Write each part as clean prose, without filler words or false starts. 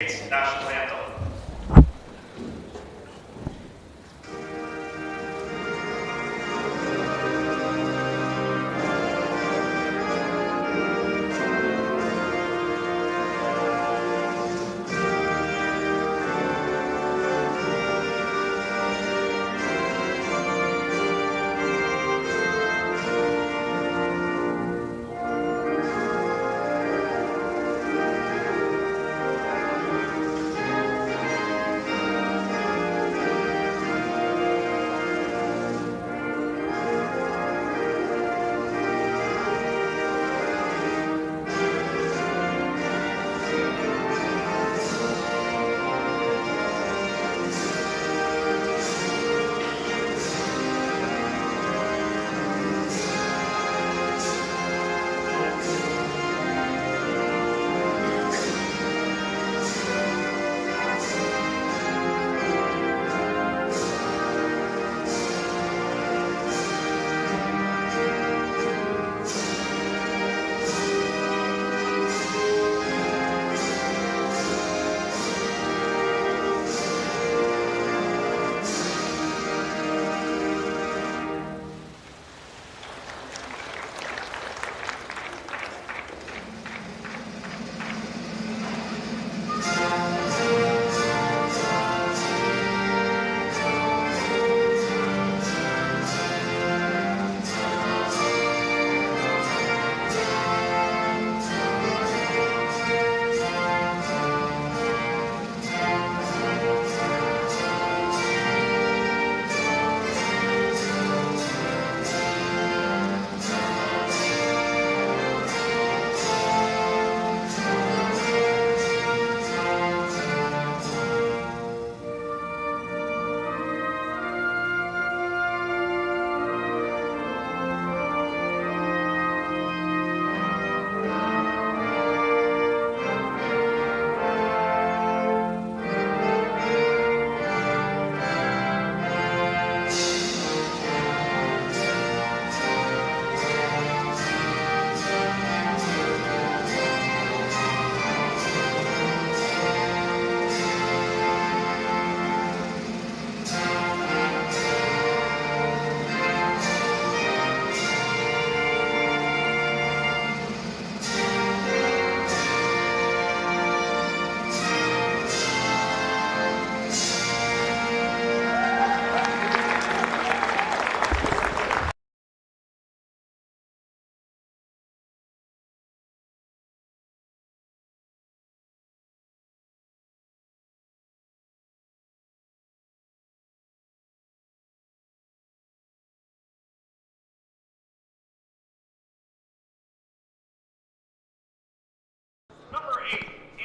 national anthem.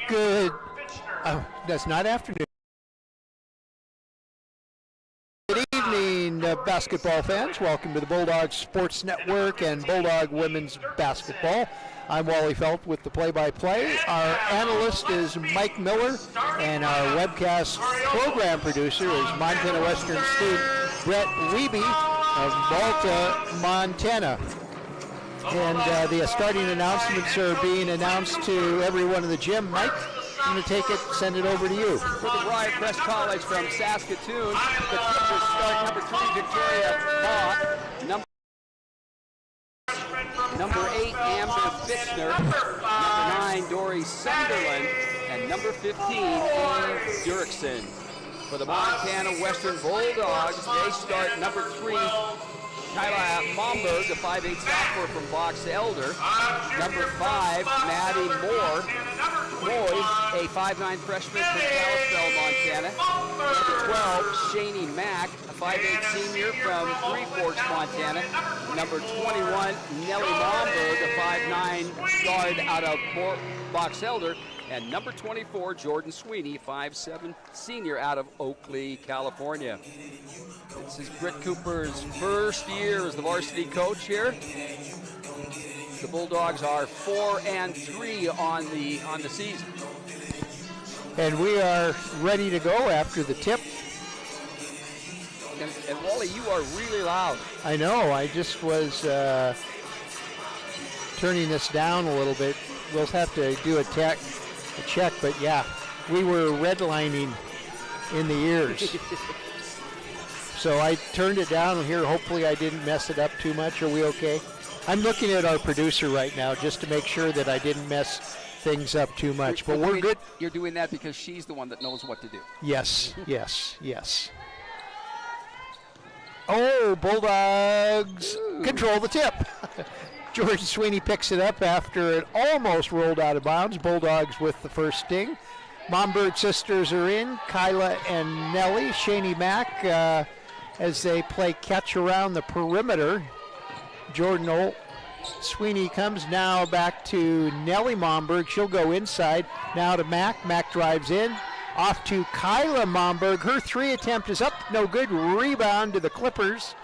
Good. That's not afternoon. Good evening, basketball fans. Welcome to the Bulldog Sports Network and Bulldog Women's Basketball. I'm Wally Felt with the play-by-play. Our analyst is Mike Miller, and our webcast program producer is Montana Western State Brett Wiebe of Malta, Montana. And the starting announcements are being announced to everyone in the gym. Mike, I'm going to take it, send it over to you. For the Breiercrest College from Saskatoon, the teachers start number 3, Victoria Bach. Number 8, Amber Fitchner. Number 9, Dory Sunderland. And number 15, Eve Dirksen. For the Montana Western Bulldogs, they start number 3, Kyla Momberg, a 5'8" sophomore from Box Elder. Number 5, Maddie Moore, a 5'9" freshman from Kalispell, Montana. Number 12, Shani Mack, a 5'8" senior from Three Forks, Montana. Number 21, Nellie Momberg, a 5'9" guard out of Box Elder. And number 24, Jordan Sweeney, 5'7" senior out of Oakley, California. This is Britt Cooper's first year as the varsity coach here. The Bulldogs are 4-3 on the season. And we are ready to go after the tip. And Wally, you are really loud. I know. I just was turning this down a little bit. We'll have to do a check, but yeah, we were redlining in the ears. So I turned it down here. Hopefully I didn't mess it up too much. Are we okay? I'm looking at our producer right now just to make sure that I didn't mess things up too much. But we're good. You're doing that because she's the one that knows what to do. Yes, yes, yes. Oh, Bulldogs control the tip. Jordan Sweeney picks it up after it almost rolled out of bounds. Bulldogs with the first sting. Momberg sisters are in, Kyla and Nellie. Shani Mack as they play catch around the perimeter. Jordan Sweeney comes now back to Nellie Momberg. She'll go inside. Now to Mack. Mack drives in. Off to Kyla Momberg. Her 3 attempt is up. No good. Rebound to the Clippers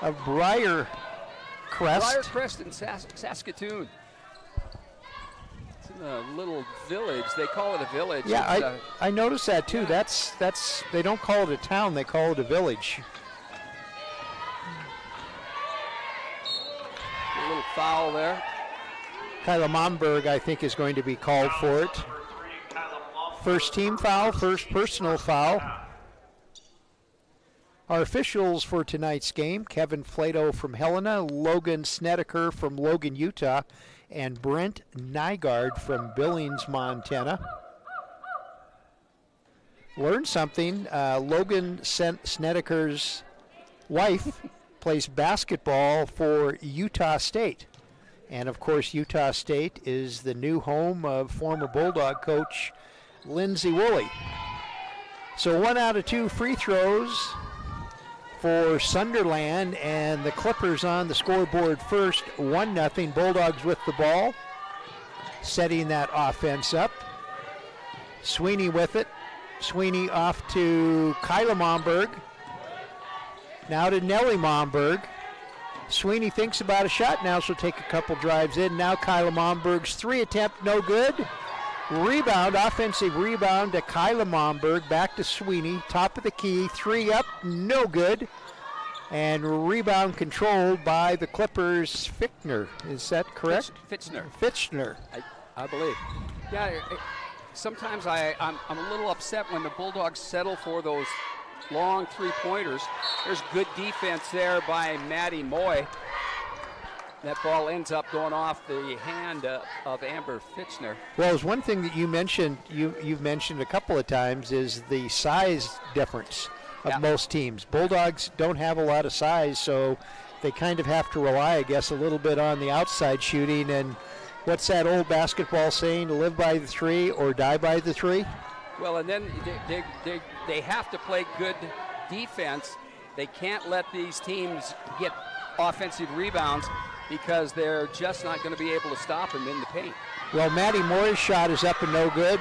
of Breiercrest. Breiercrest in Saskatoon. It's in a little village. They call it a village. Yeah, I noticed that too. Yeah. That's they don't call it a town. They call it a village. A little foul there. Kyla Momberg, I think, is going to be called for it. First team foul, first personal foul. Our officials for tonight's game, Kevin Flato from Helena, Logan Snedeker from Logan, Utah, and Brent Nygaard from Billings, Montana. Learned something. Logan Snedeker's wife plays basketball for Utah State. And of course, Utah State is the new home of former Bulldog coach Lindsay Woolley. So 1 out of 2 free throws for Sunderland, and the Clippers on the scoreboard first, 1-0. Bulldogs with the ball, setting that offense up. Sweeney with it. Sweeney off to Kyla Momberg. Now to Nellie Momberg. Sweeney thinks about a shot. Now she'll take a couple drives in. Now Kyla Momberg's 3 attempt, no good. Rebound, offensive rebound to Kyla Momberg. Back to Sweeney, top of the key. 3 up, no good. And rebound controlled by the Clippers' Fichtner. Is that correct? Fichtner. I believe. Yeah, sometimes I'm a little upset when the Bulldogs settle for those long 3-pointers. There's good defense there by Maddie Moy. That ball ends up going off the hand of Amber Fichtner. Well, it's one thing that you mentioned, you've mentioned a couple of times, is the size difference of most teams. Bulldogs don't have a lot of size, so they kind of have to rely, I guess, a little bit on the outside shooting. And what's that old basketball saying, to live by the 3 or die by the 3? Well, and then they have to play good defense. They can't let these teams get offensive rebounds because they're just not going to be able to stop them in the paint. Well, Maddie Moore's shot is up and no good.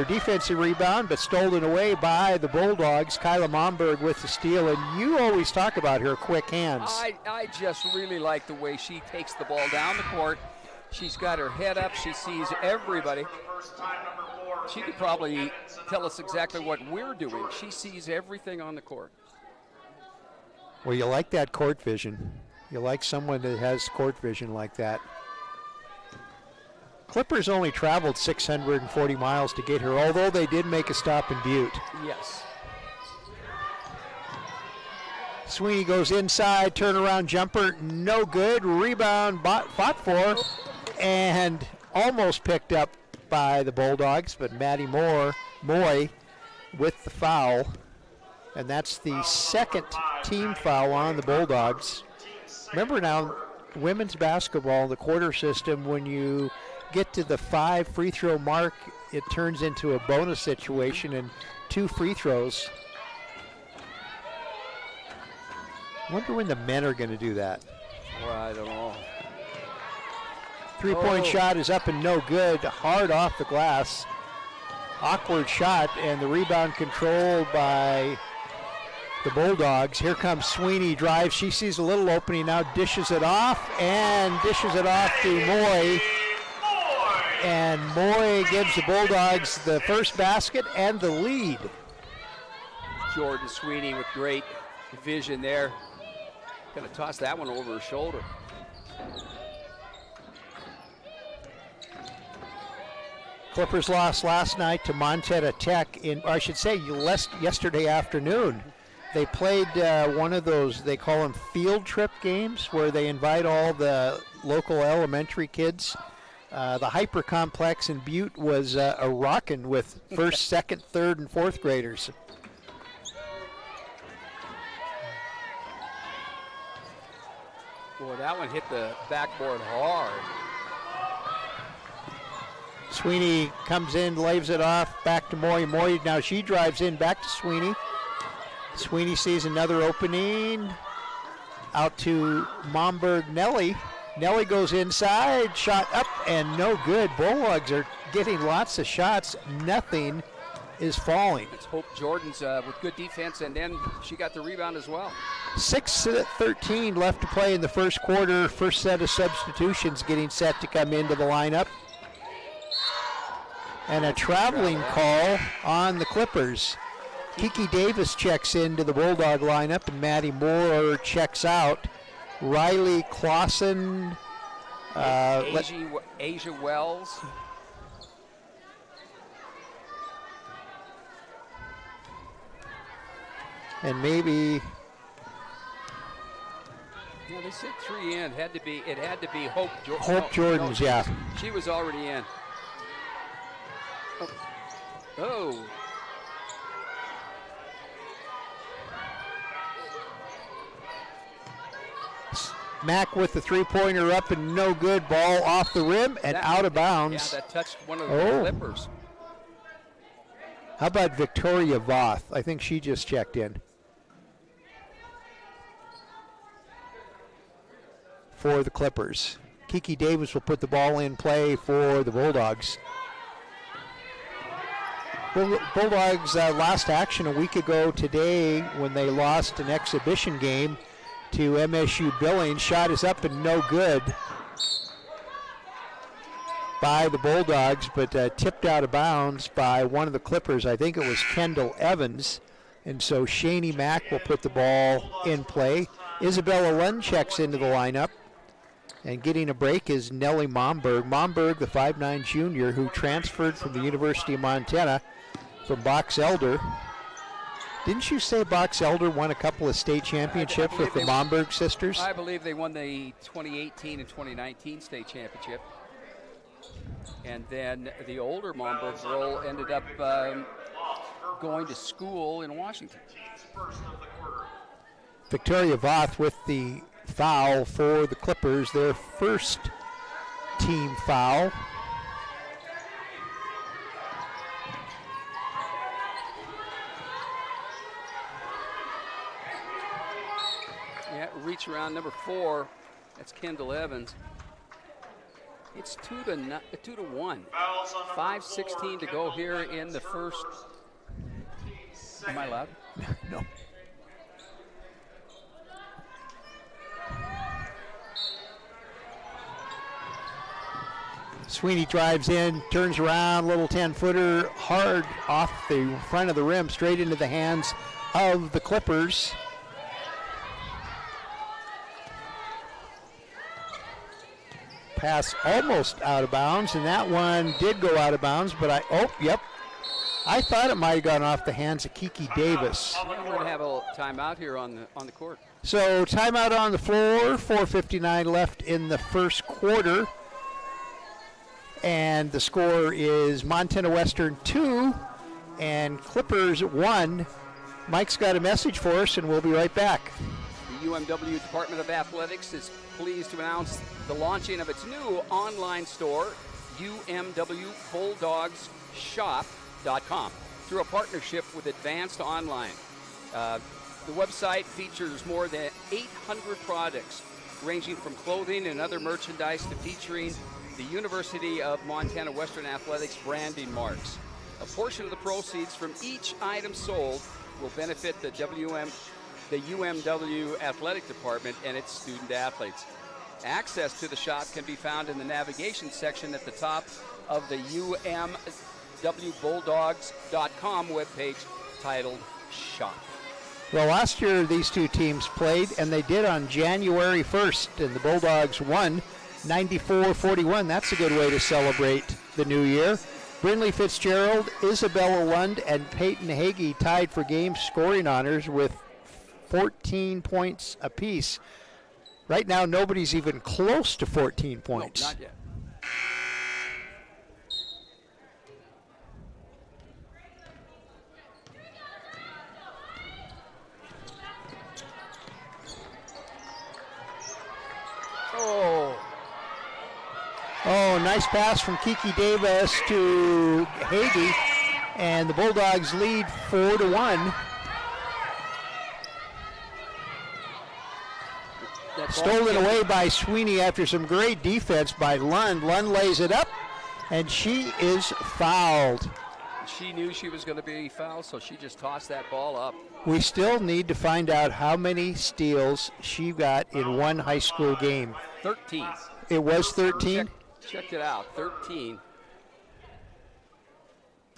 Defensive rebound, but stolen away by the Bulldogs. Kyla Momberg with the steal, and you always talk about her quick hands. I just really like the way she takes the ball down the court. She's got her head up. She sees everybody. She could probably tell us exactly what we're doing. She sees everything on the court. Well, you like that court vision. You like someone that has court vision like that. Clippers only traveled 640 miles to get here, although they did make a stop in Butte. Yes. Sweeney goes inside, turnaround jumper, no good. Rebound fought for and almost picked up by the Bulldogs, but Maddie Moy with the foul. And that's the second team foul on the Bulldogs. Remember now, women's basketball, the quarter system, when you get to the 5 free throw mark, it turns into a bonus situation and 2 free throws. I wonder when the men are going to do that. Well, I don't know. 3-point shot is up and no good. Hard off the glass. Awkward shot, and the rebound controlled by the Bulldogs. Here comes Sweeney, drives. She sees a little opening now, dishes it off to Moy. And Moy gives the Bulldogs the first basket and the lead. Jordan Sweeney with great vision there. Going to toss that one over her shoulder. Clippers lost last night to Montana Tech yesterday afternoon. They played one of those, they call them field trip games, where they invite all the local elementary kids. The Hyper Complex in Butte was a rockin' with first, second, third, and fourth graders. Boy, that one hit the backboard hard. Sweeney comes in, lays it off, back to Moy. Moy, now she drives in, back to Sweeney. Sweeney sees another opening. Out to Momberg Nelly. Nelly goes inside, shot up and no good. Bulldogs are getting lots of shots. Nothing is falling. Let's hope Jordan's with good defense, and then she got the rebound as well. 6:13 left to play in the first quarter. First set of substitutions getting set to come into the lineup. And a traveling call on the Clippers. Kiki Davis checks into the Bulldog lineup, and Maddie Moore checks out. Riley Clausen. Asia Wells. And maybe. Yeah, they said 3 in. It had to be Hope Jordan. Hope Jordan's, yeah. She was already in. Oh. Mack with the three-pointer up and no good. Ball off the rim and out of bounds. Yeah, that touched one of the Clippers. How about Victoria Voth? I think she just checked in. For the Clippers. Kiki Davis will put the ball in play for the Bulldogs. Bulldogs last action a week ago today when they lost an exhibition game to MSU Billings. Shot is up and no good by the Bulldogs, but tipped out of bounds by one of the Clippers. I think it was Kendall Evans. And so Shani Mack will put the ball in play. Isabella Lund checks into the lineup. And getting a break is Nellie Momberg. Momberg, the 5'9 junior who transferred from the University of Montana from Box Elder. Didn't you say Box Elder won a couple of state championships with the Momberg sisters? I believe they won the 2018 and 2019 state championship. And then the older Momberg girl ended up going to school in Washington. Victoria Voth with the foul for the Clippers, their first team foul. Yeah, reach around number 4. That's Kendall Evans. It's 2-1. 5:16 to go here in the first. Am I loud? No. Sweeney drives in, turns around, little 10-footer, hard off the front of the rim, straight into the hands of the Clippers. Pass almost out of bounds, and that one did go out of bounds, but I thought it might have gone off the hands of Kiki Davis. We're going to have a timeout here on the court. So timeout on the floor, 4:59 left in the first quarter. And the score is Montana Western 2 and Clippers 1. Mike's got a message for us, and we'll be right back. The UMW Department of Athletics is pleased to announce the launching of its new online store, UMWBulldogShop.com, through a partnership with Advanced Online. The website features more than 800 products, ranging from clothing and other merchandise to featuring the University of Montana Western Athletics branding marks. A portion of the proceeds from each item sold will benefit the UMW Athletic Department and its student athletes. Access to the shop can be found in the navigation section at the top of the UMWBulldogs.com webpage titled Shop. Well, last year these two teams played, and they did on January 1st, and the Bulldogs won 94-41. That's a good way to celebrate the new year. Brindley Fitzgerald, Isabella Lund, and Peyton Hagee tied for game scoring honors with 14 points apiece. Right now, nobody's even close to 14 points. No, not yet. Oh, nice pass from Kiki Davis to Hagee, and the Bulldogs lead 4-1. Stolen away by Sweeney after some great defense by Lund. Lund lays it up, and she is fouled. She knew she was going to be fouled, so she just tossed that ball up. We still need to find out how many steals she got in one high school game. 13. It was 13? Checked it out, 13.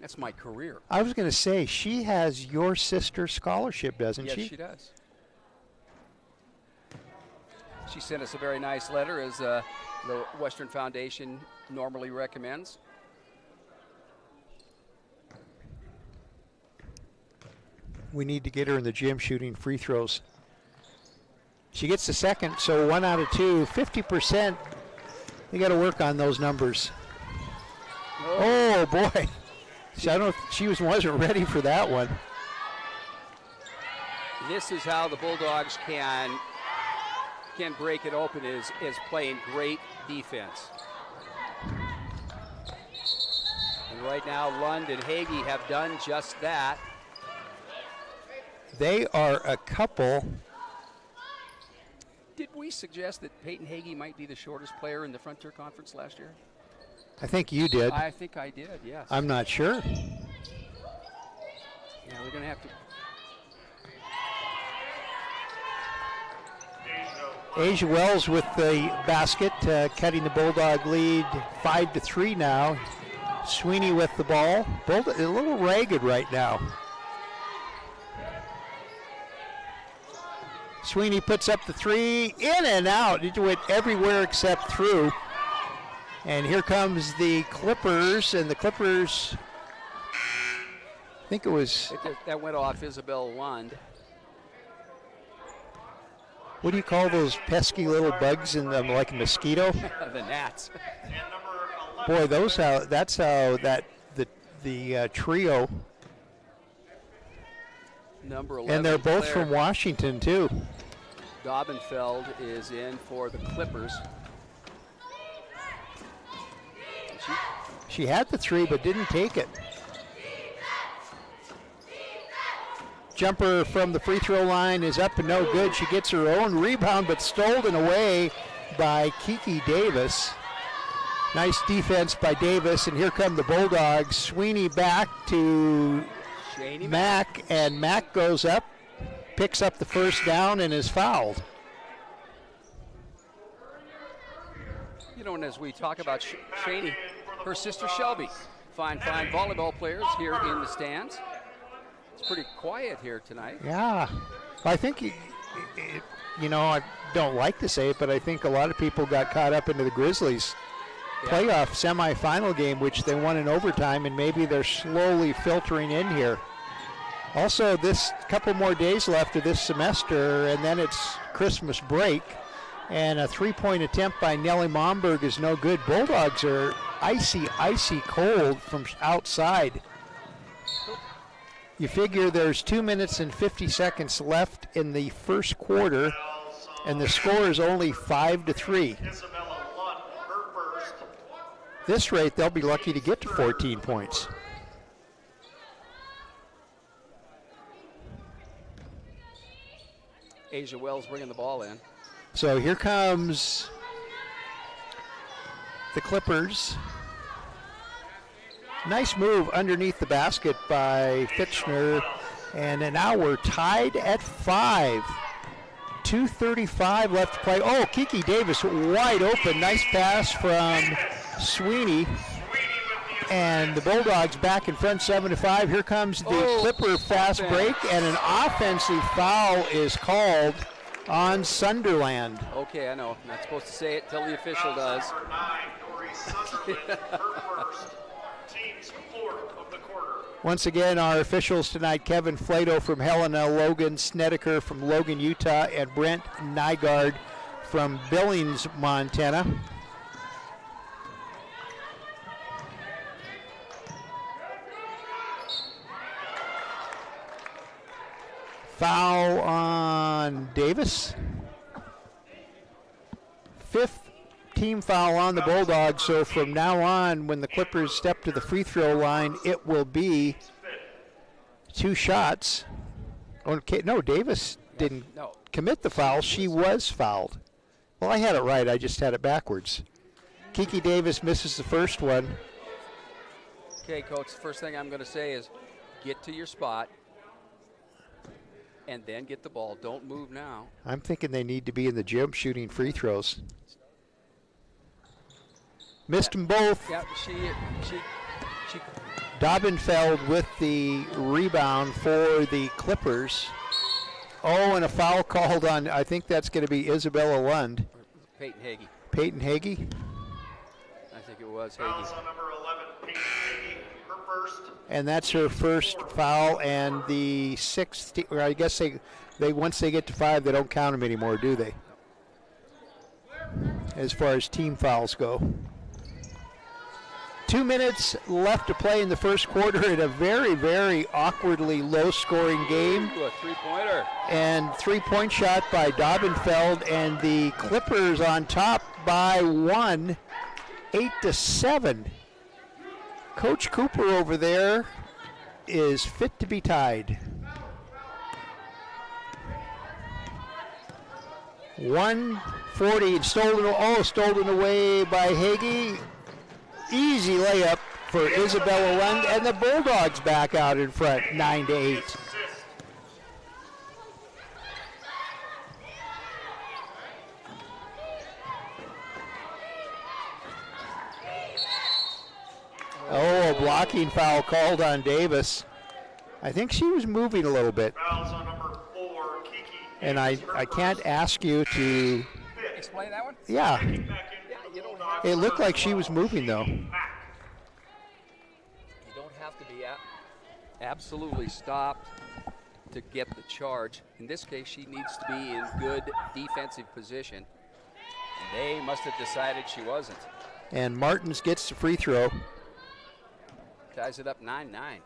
That's my career. I was going to say, she has your sister's scholarship, doesn't she? Yes, she does. She sent us a very nice letter, as the Western Foundation normally recommends. We need to get her in the gym shooting free throws. She gets the second, so 1 out of 2, 50%. We got to work on those numbers. Oh boy. I don't know if she wasn't ready for that one. This is how the Bulldogs can break it open, is playing great defense. And right now, Lund and Hagee have done just that. They are a couple. Did we suggest that Peyton Hagee might be the shortest player in the Frontier Conference last year? I think you did. I think I did, yes. I'm not sure. Yeah, we're going to have to. Asia Wells with the basket, cutting the Bulldog lead 5-3 now. Sweeney with the ball. Bulldog a little ragged right now. Sweeney puts up the three, in and out. It went everywhere except through. And here comes the Clippers, and the Clippers, I think it was... That went off Isabel Lund. What do you call those pesky little bugs in them, like a mosquito? The gnats. Boy, that's how the trio. Number 11. And they're both player. from Washington, too. Dobbenfeld is in for the Clippers. She had the three, but didn't take it. Jumper from the free throw line is up and no good. She gets her own rebound, but stolen away by Kiki Davis. Nice defense by Davis, and here come the Bulldogs. Sweeney back to Mack, and Mack goes up, picks up the first down, and is fouled. You know, and as we talk about Shaney, her sister Shelby, fine volleyball players here in the stands. It's pretty quiet here tonight. Yeah, I think, you know, I don't like to say it, but I think a lot of people got caught up into the Grizzlies playoff semifinal game, which they won in overtime, and maybe they're slowly filtering in here. Also, this couple more days left of this semester, and then it's Christmas break, and a three-point attempt by Nellie Momberg is no good. Bulldogs are icy cold from outside. You figure there's 2 minutes and 50 seconds left in the first quarter, and the score is only 5-3. This rate, they'll be lucky to get to 14 points. Asia Wells bringing the ball in. So here comes the Clippers. Nice move underneath the basket by Fitchner. And now we're tied at 5. 2:35 left to play. Oh, Kiki Davis wide open. Nice pass from Sweeney. And the Bulldogs back in front 7-5. Here comes the Clipper fast break, and an offensive foul is called on Sunderland. Okay, I know. I'm not supposed to say it until the official does. Once again, our officials tonight, Kevin Flato from Helena, Logan Snedeker from Logan, Utah, and Brent Nygaard from Billings, Montana. Foul on Davis. 5th team foul on the Bulldogs, so from now on, when the Clippers step to the free throw line, it will be 2 shots. Okay, no, Davis didn't commit the foul. She was fouled. Well, I had it right. I just had it backwards. Kiki Davis misses the first one. Okay, Coach, the first thing I'm going to say is get to your spot and then get the ball. Don't move now. I'm thinking they need to be in the gym shooting free throws. Missed them both. Yeah, she Dobbenfeld with the rebound for the Clippers. Oh, and a foul called on, I think that's going to be Isabella Lund. Peyton Hagee. Peyton Hagee? I think it was Fouls Hagee. on number 11, Peyton Hagee, her first. And that's her first foul, and the 6th, or I guess they once they get to 5, they don't count them anymore, do they? As far as team fouls go. 2 minutes left to play in the first quarter in a very, very awkwardly low-scoring game. Ooh, a three-pointer. And three-point shot by Dobbenfeld, and the Clippers on top by 1, 8-7. Coach Cooper over there is fit to be tied. 140 and stolen away by Hagee. Easy layup for Isabella Lund, and the Bulldogs back out in front, 9-8. Oh, a blocking foul called on Davis. I think she was moving a little bit. Fouls on number 4, Kiki. And I can't ask you to... Explain that one? Yeah. Back in You don't have It looked like she was moving, though. You don't have to be absolutely stopped to get the charge. In this case, she needs to be in good defensive position. And they must have decided she wasn't. And Martins gets the free throw. Ties it up 9-9.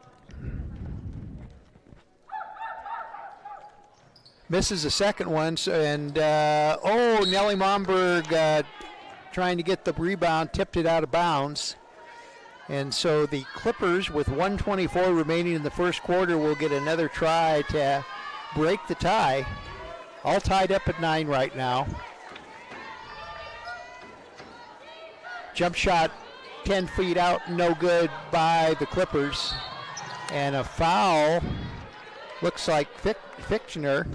Misses the second one, and Nellie Momberg trying to get the rebound, tipped it out of bounds. And so the Clippers, with 1:24 remaining in the first quarter, will get another try to break the tie. All tied up at 9 right now. Jump shot 10 feet out, no good by the Clippers. And a foul, looks like Fichtner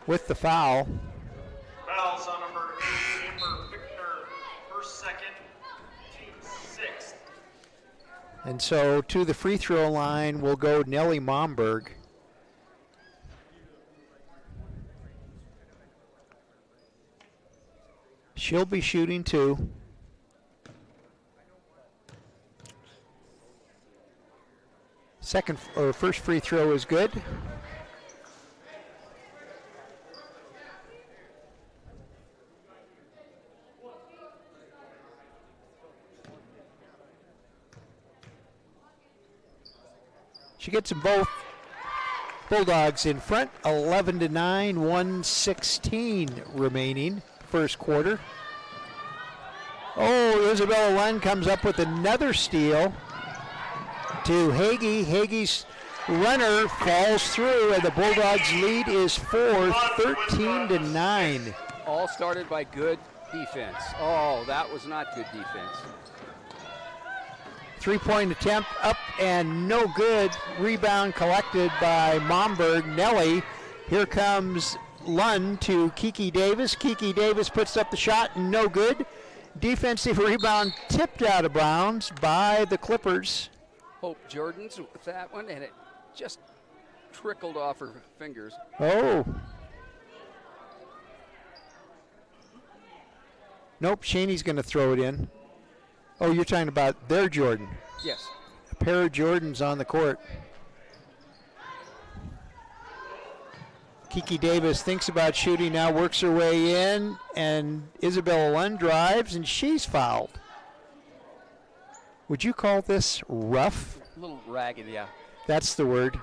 with the foul. Fouls on number 8, Amber Fichtner, first, second, team 6th. And so to the free throw line will go Nellie Momberg. She'll be shooting 2. First free throw is good. She gets them both. Bulldogs in front, 11-9, 1:16 remaining, first quarter. Oh, Isabella Lund comes up with another steal to Hagee. Hagee's runner falls through, and the Bulldogs' lead is 4, 13-9. All started by good defense. Oh, that was not good defense. 3-point attempt up and no good. Rebound collected by Momberg. Nellie. Here comes Lund to Kiki Davis. Kiki Davis puts up the shot, no good. Defensive rebound tipped out of bounds by the Clippers. Hope Jordan's with that one, and it just trickled off her fingers. Oh. Nope, Shaney's going to throw it in. Oh, you're talking about their Jordan. Yes. pair of Jordans on the court. Kiki Davis thinks about shooting now, works her way in, and Isabella Lund drives, and she's fouled. Would you call this rough? A little ragged, yeah. That's the word.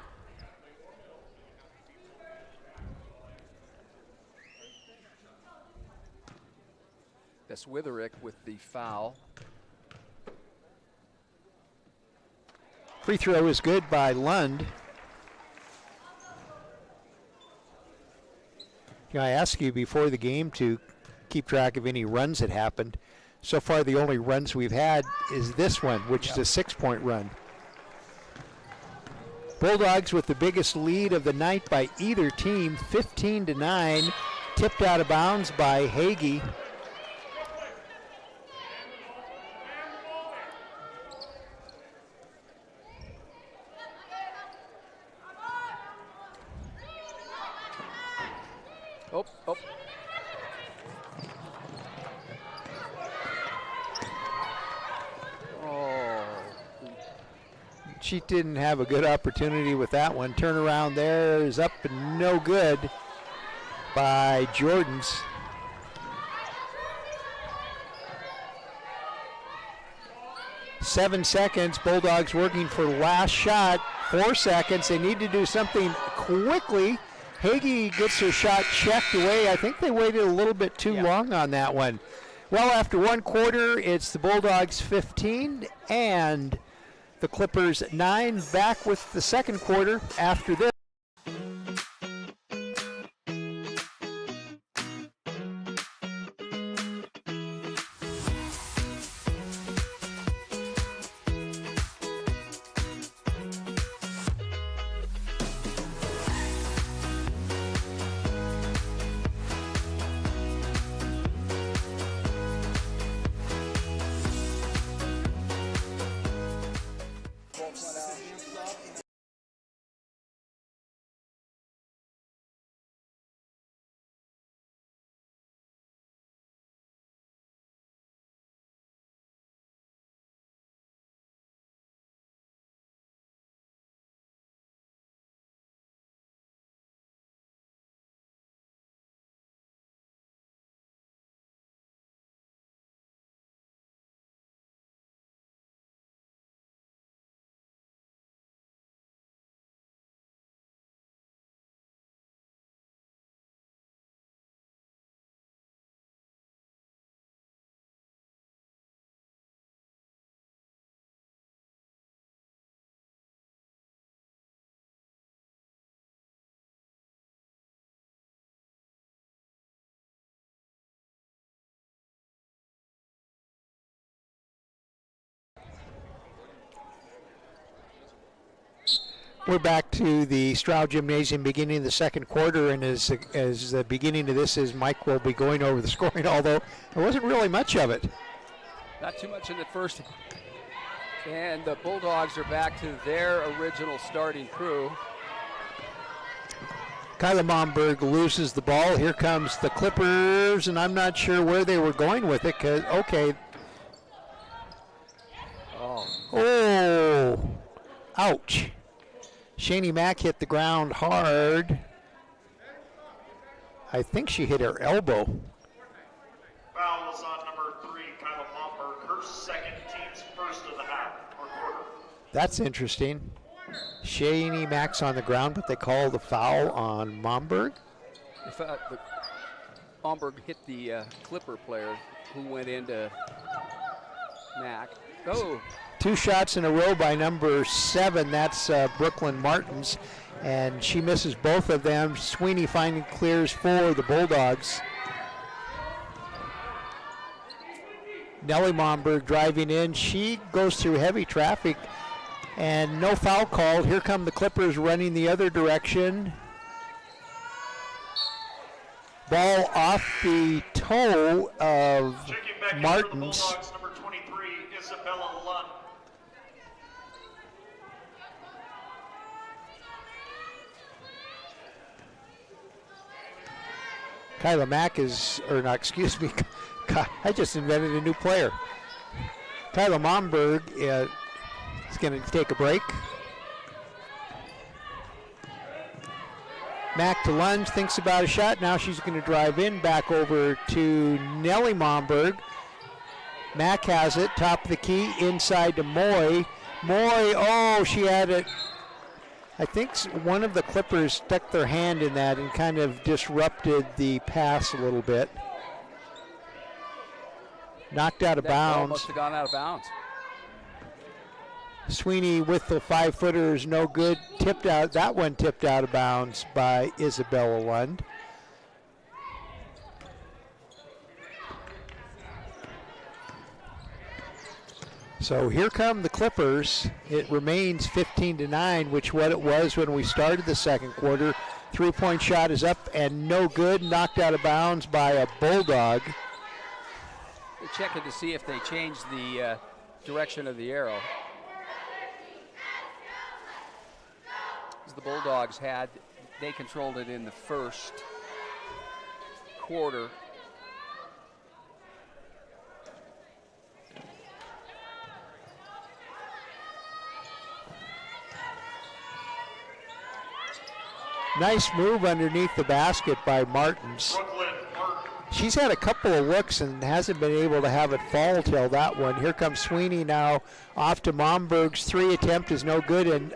That's Witherick with the foul. Free throw is good by Lund. I asked you before the game to keep track of any runs that happened. So far, the only runs we've had is this one, which is a 6-point run. Bulldogs with the biggest lead of the night by either team, 15-9, tipped out of bounds by Hagee. Oh. She didn't have a good opportunity with that one. Turnaround there is up and no good by Jordans. Seven seconds. Bulldogs working for last shot. 4 seconds. They need to do something quickly. Hagee gets her shot checked away. I think they waited a little bit too long on that one. Well, after one quarter, it's the Bulldogs 15 and the Clippers 9. Back with the second quarter after this. We're back to the Stroud Gymnasium beginning of the second quarter, and as the beginning of this is, Mike will be going over the scoring, although there wasn't really much of it. Not too much in the first. And the Bulldogs are back to their original starting crew. Kyla Momberg loses the ball. Here comes the Clippers, and I'm not sure where they were going with it, because, okay. Oh, ouch. Shani Mack hit the ground hard. I think she hit her elbow. Foul was on number 3, Kyla Momberg, her second, team's first of the half or quarter. That's interesting. Shani Mack's on the ground, but they call the foul on Momberg. Momberg hit the Clipper player who went into Mack. Oh. 2 shots in a row by number 7. That's Brooklyn Martins, and she misses both of them. Sweeney finally clears for the Bulldogs. Nellie Momberg driving in. She goes through heavy traffic, and no foul called. Here come the Clippers running the other direction. Ball off the toe of Martins. Number 23, Isabella Lund. Kyla Mack is, or not, excuse me, I just invented a new player. Kyla Momberg He's going to take a break. Mack to lunge, thinks about a shot. Now she's going to drive in, back over to Nellie Momberg. Mack has it, top of the key, inside to Moy. Moy, oh, she had it. I think one of the Clippers stuck their hand in that and kind of disrupted the pass a little bit. Knocked out of bounds. Must have gone out of bounds. Sweeney with the 5-footer is no good. Tipped out. That one tipped out of bounds by Isabella Lund. So here come the Clippers. It remains 15-9, which what it was when we started the second quarter. 3-point shot is up and no good. Knocked out of bounds by a Bulldog. We're checking to see if they changed the direction of the arrow. As the Bulldogs they controlled it in the first quarter. Nice move underneath the basket by Martins. She's had a couple of looks and hasn't been able to have it fall till that one. Here comes Sweeney now off to Momberg's 3 attempt is no good. And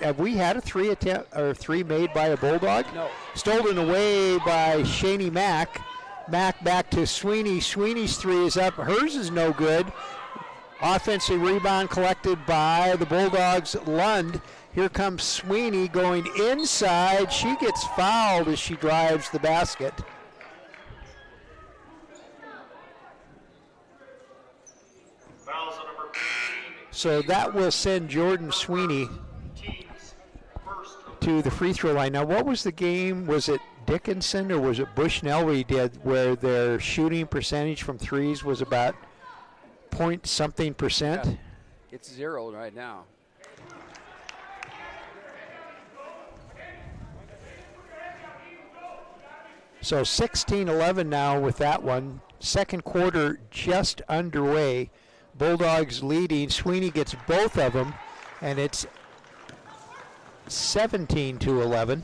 have we had a 3 attempt or 3 made by a Bulldog? No. Stolen away by Shani Mack. Mack back to Sweeney. Sweeney's 3 is up. Hers is no good. Offensive rebound collected by the Bulldogs. Lund. Here comes Sweeney going inside. She gets fouled as she drives the basket. So that will send Jordan Sweeney to the free throw line. Now, what was the game? Was it Dickinson or was it Bushnell we did where their shooting percentage from threes was about point something percent? Yeah, it's 0 right now. So 16-11 now with that one. Second quarter just underway. Bulldogs leading. Sweeney gets both of them, and it's 17-11.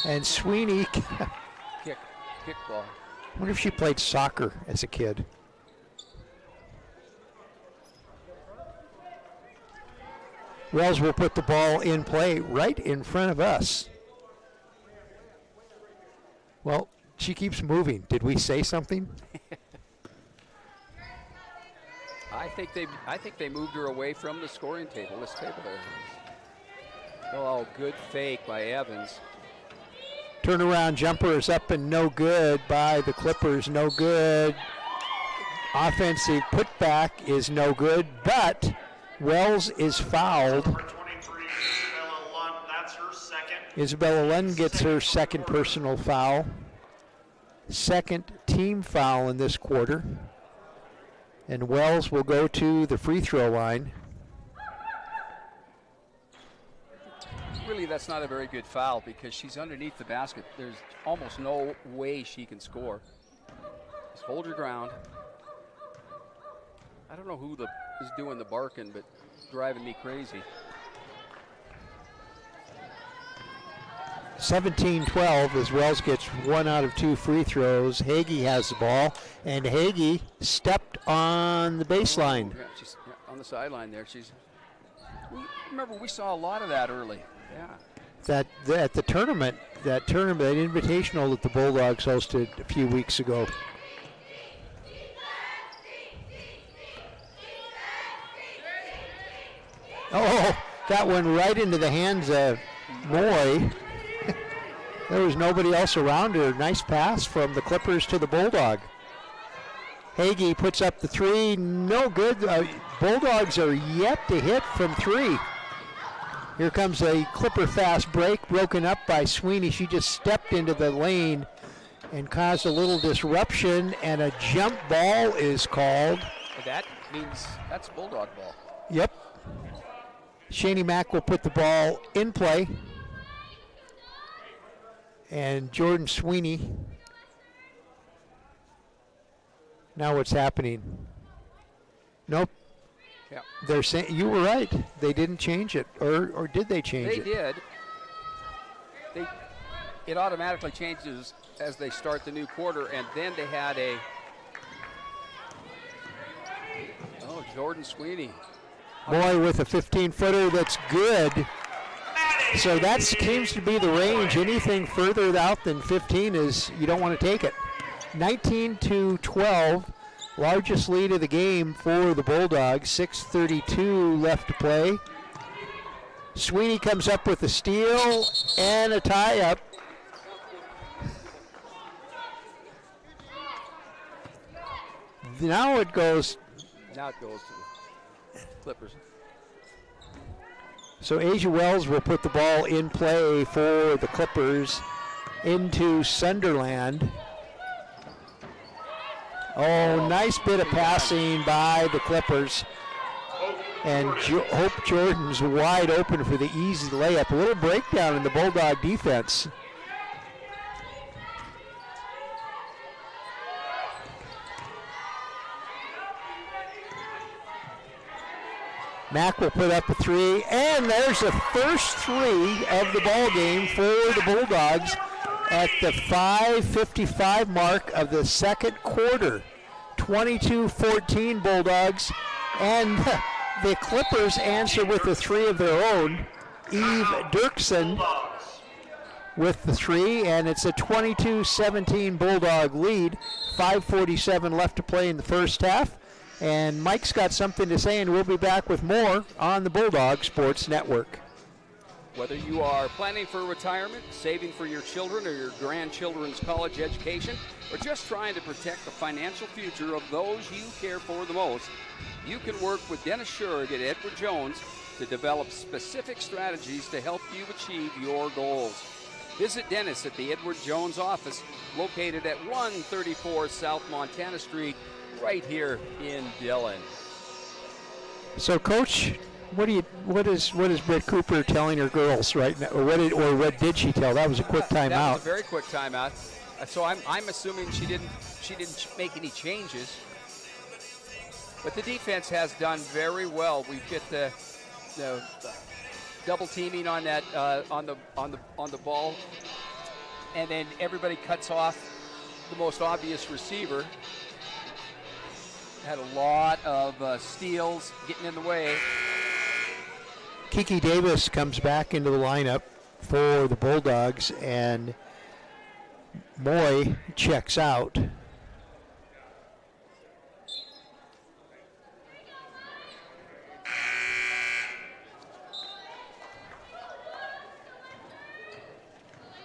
And Sweeney, kick ball. I wonder if she played soccer as a kid. Wells will put the ball in play right in front of us. Well, she keeps moving. Did we say something? I think they moved her away from the scoring table. This table there. Oh, good fake by Evans. Turnaround jumper is up and no good by the Clippers. No good. Offensive putback is no good, but Wells is fouled. Number 23, Isabella Lund, that's her second. Isabella Lund gets her second personal foul. Second team foul in this quarter. And Wells will go to the free throw line. Really, that's not a very good foul because she's underneath the basket. There's almost no way she can score. Just hold your ground. I don't know who is doing the barking, but it's driving me crazy. 17-12 as Wells gets 1 out of 2 free throws. Hagee has the ball, and Hagee stepped on the baseline. Yeah, she's on the sideline there. Remember, we saw a lot of that early. Yeah. At the tournament, that invitational that the Bulldogs hosted a few weeks ago. Oh, that went right into the hands of Moy. There was nobody else around her. Nice pass from the Clippers to the Bulldog. Hagee puts up the 3, no good. Bulldogs are yet to hit from 3. Here comes a Clipper fast break, broken up by Sweeney. She just stepped into the lane and caused a little disruption, and a jump ball is called. That means that's Bulldog ball. Yep. Shani Mack will put the ball in play. And Jordan Sweeney. Now what's happening? Nope. Yeah. They're saying you were right. They didn't change it, or did they change it? They did. It automatically changes as they start the new quarter, and then they had Jordan Sweeney. Boy, with a 15-footer that's good. So that seems to be the range. Anything further out than 15 is you don't want to take it. 19-12, largest lead of the game for the Bulldogs. 6:32 left to play. Sweeney comes up with a steal and a tie-up. Now it goes to the Clippers. So Asia Wells will put the ball in play for the Clippers into Sunderland. Oh, nice bit of passing by the Clippers. And Hope Jordan's wide open for the easy layup. A little breakdown in the Bulldog defense. Mack will put up a three, and there's the first three of the ball game for the Bulldogs at the 5:55 mark of the second quarter. 22-14 Bulldogs, and the Clippers answer with a three of their own. Eve Dirksen with the three, and it's a 22-17 Bulldog lead. 5:47 left to play in the first half. And Mike's got something to say, and we'll be back with more on the Bulldog Sports Network. Whether you are planning for retirement, saving for your children or your grandchildren's college education, or just trying to protect the financial future of those you care for the most, you can work with Dennis Schurig at Edward Jones to develop specific strategies to help you achieve your goals. Visit Dennis at the Edward Jones office, located at 134 South Montana Street, right here in Dillon. So, Coach, what is Britt Cooper telling her girls right now, or what did she tell? That was a quick timeout. That was a very quick timeout. So I'm assuming she didn't make any changes. But the defense has done very well. We've got the double teaming on that on the ball, and then everybody cuts off the most obvious receiver. Had a lot of steals getting in the way. Kiki Davis comes back into the lineup for the Bulldogs, and Moy checks out.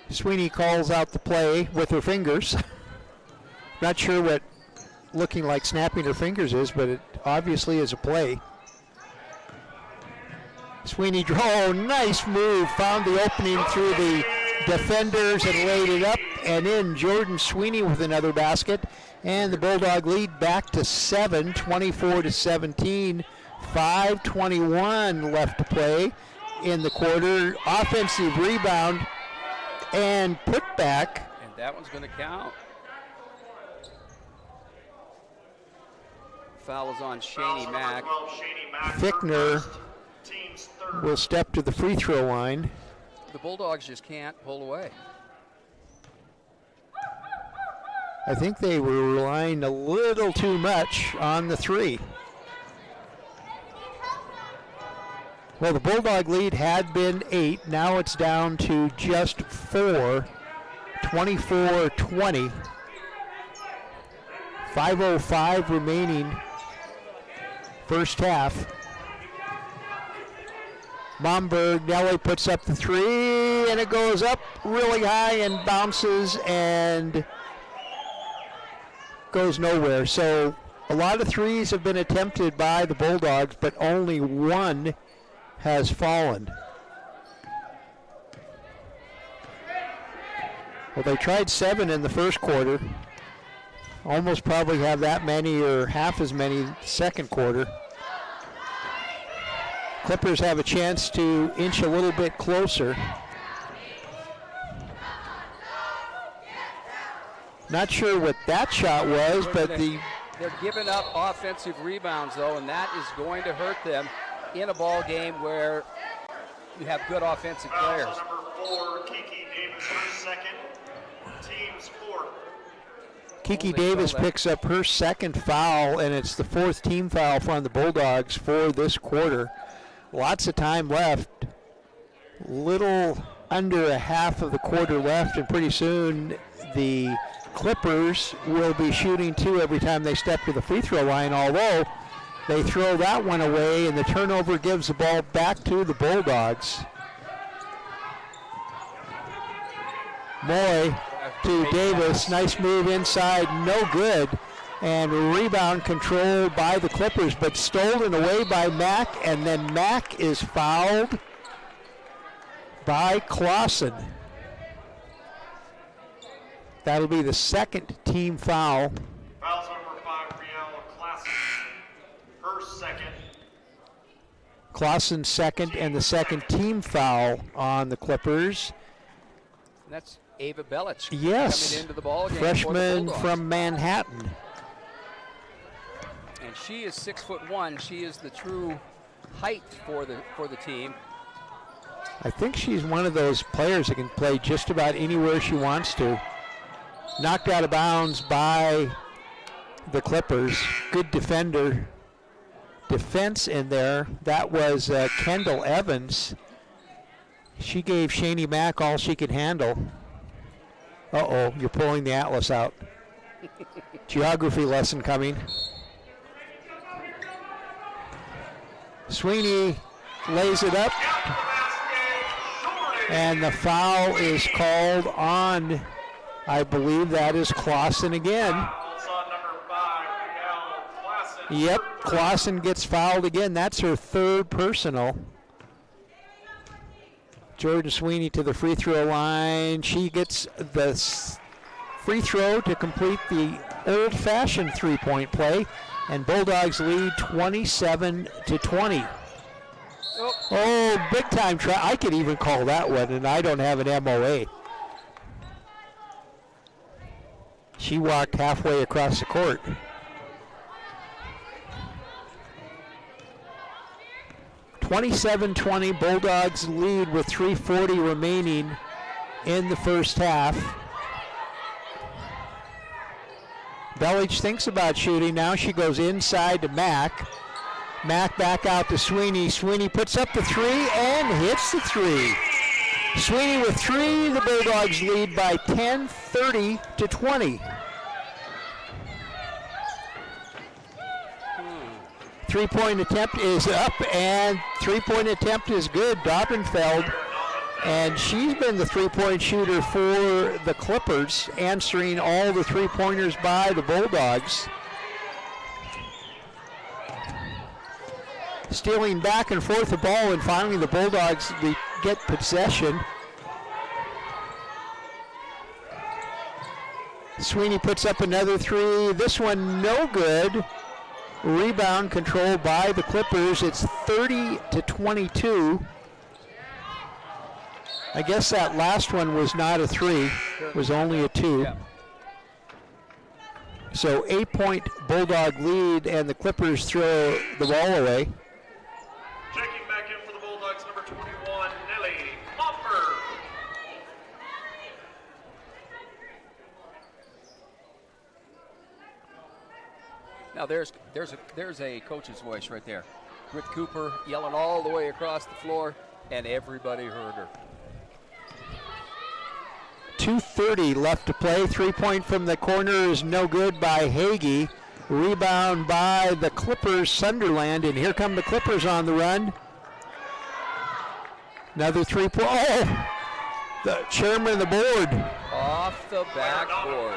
Sweeney calls out the play with her fingers. Not sure what looking like snapping her fingers is, but it obviously is a play. Sweeney, nice move, found the opening through the defenders and laid it up and in. Jordan Sweeney with another basket, and the Bulldog lead back to 7, 24-17. 5:21 left to play in the quarter. Offensive rebound and put back. And that one's going to count. Foul is on Shaney Mack. Fickner will step to the free throw line. The Bulldogs just can't pull away. I think they were relying a little too much on the three. Well, the Bulldog lead had been 8. Now it's down to just 4. 24-20. 5:05 remaining first half. Momberg, Nelly puts up the three, and it goes up really high and bounces and goes nowhere. So a lot of threes have been attempted by the Bulldogs, but only one has fallen. Well, they tried 7 in the first quarter. Almost probably have that many or half as many second quarter. Clippers have a chance to inch a little bit closer. Not sure what that shot was, but the They're giving up offensive rebounds, though, and that is going to hurt them in a ball game where you have good offensive players. Number 4, Kiki Davis, her second. Team's fourth. Kiki Davis picks up her second foul, and it's the fourth team foul from the Bulldogs for this quarter. Lots of time left. Little under a half of the quarter left, and pretty soon the Clippers will be shooting 2 every time they step to the free throw line, although they throw that one away, and the turnover gives the ball back to the Bulldogs. Moy to Davis. Nice move inside. No good. And rebound controlled by the Clippers, but stolen away by Mack, and then Mack is fouled by Clausen. That'll be the second team foul. Fouls number 5, Brielle Clausen. Her second. Clausen second, and the second team foul on the Clippers. And that's Ava Belic yes, coming into the ball game. Freshman from Manhattan. And she is 6'1". She is the true height for the team. I think she's one of those players that can play just about anywhere she wants to. Knocked out of bounds by the Clippers. Good defense in there. That was Kendall Evans. She gave Shani Mack all she could handle. Uh-oh, you're pulling the atlas out. Geography lesson coming. Sweeney lays it up. And the foul is called on, I believe that is Clausen again. Yep, Clausen gets fouled again. That's her third personal. Jordan Sweeney to the free throw line. She gets the free throw to complete the old-fashioned three-point play, and Bulldogs lead 27-20. Oh, big time try. I could even call that one, and I don't have an MOA. She walked halfway across the court. (27-20), Bulldogs lead with 3:40 remaining in the first half. Belic thinks about shooting. Now she goes inside to Mack. Mack back out to Sweeney. Sweeney puts up the three and hits the three. Sweeney with three. The Bulldogs lead by 10, 30-20. Three-point attempt is up, and three-point attempt is good. Dobbenfeld, and she's been the three-point shooter for the Clippers, answering all the three-pointers by the Bulldogs. Stealing back and forth the ball, and finally the Bulldogs get possession. Sweeney puts up another three. This one no good. Rebound controlled by the Clippers. It's 30-22. I guess that last one was not a three. It was only a two. Yeah. So 8-point Bulldog lead, and the Clippers throw the ball away. Checking back in for the Bulldogs, number 21, Nelly Hopper. Now there's a coach's voice right there. Britt Cooper yelling all the way across the floor, and everybody heard her. 2:30 left to play. 3-point from the corner is no good by Hagee. Rebound by the Clippers, Sunderland, and here come the Clippers on the run. Another 3-point. Oh! The chairman of the board. Off the backboard.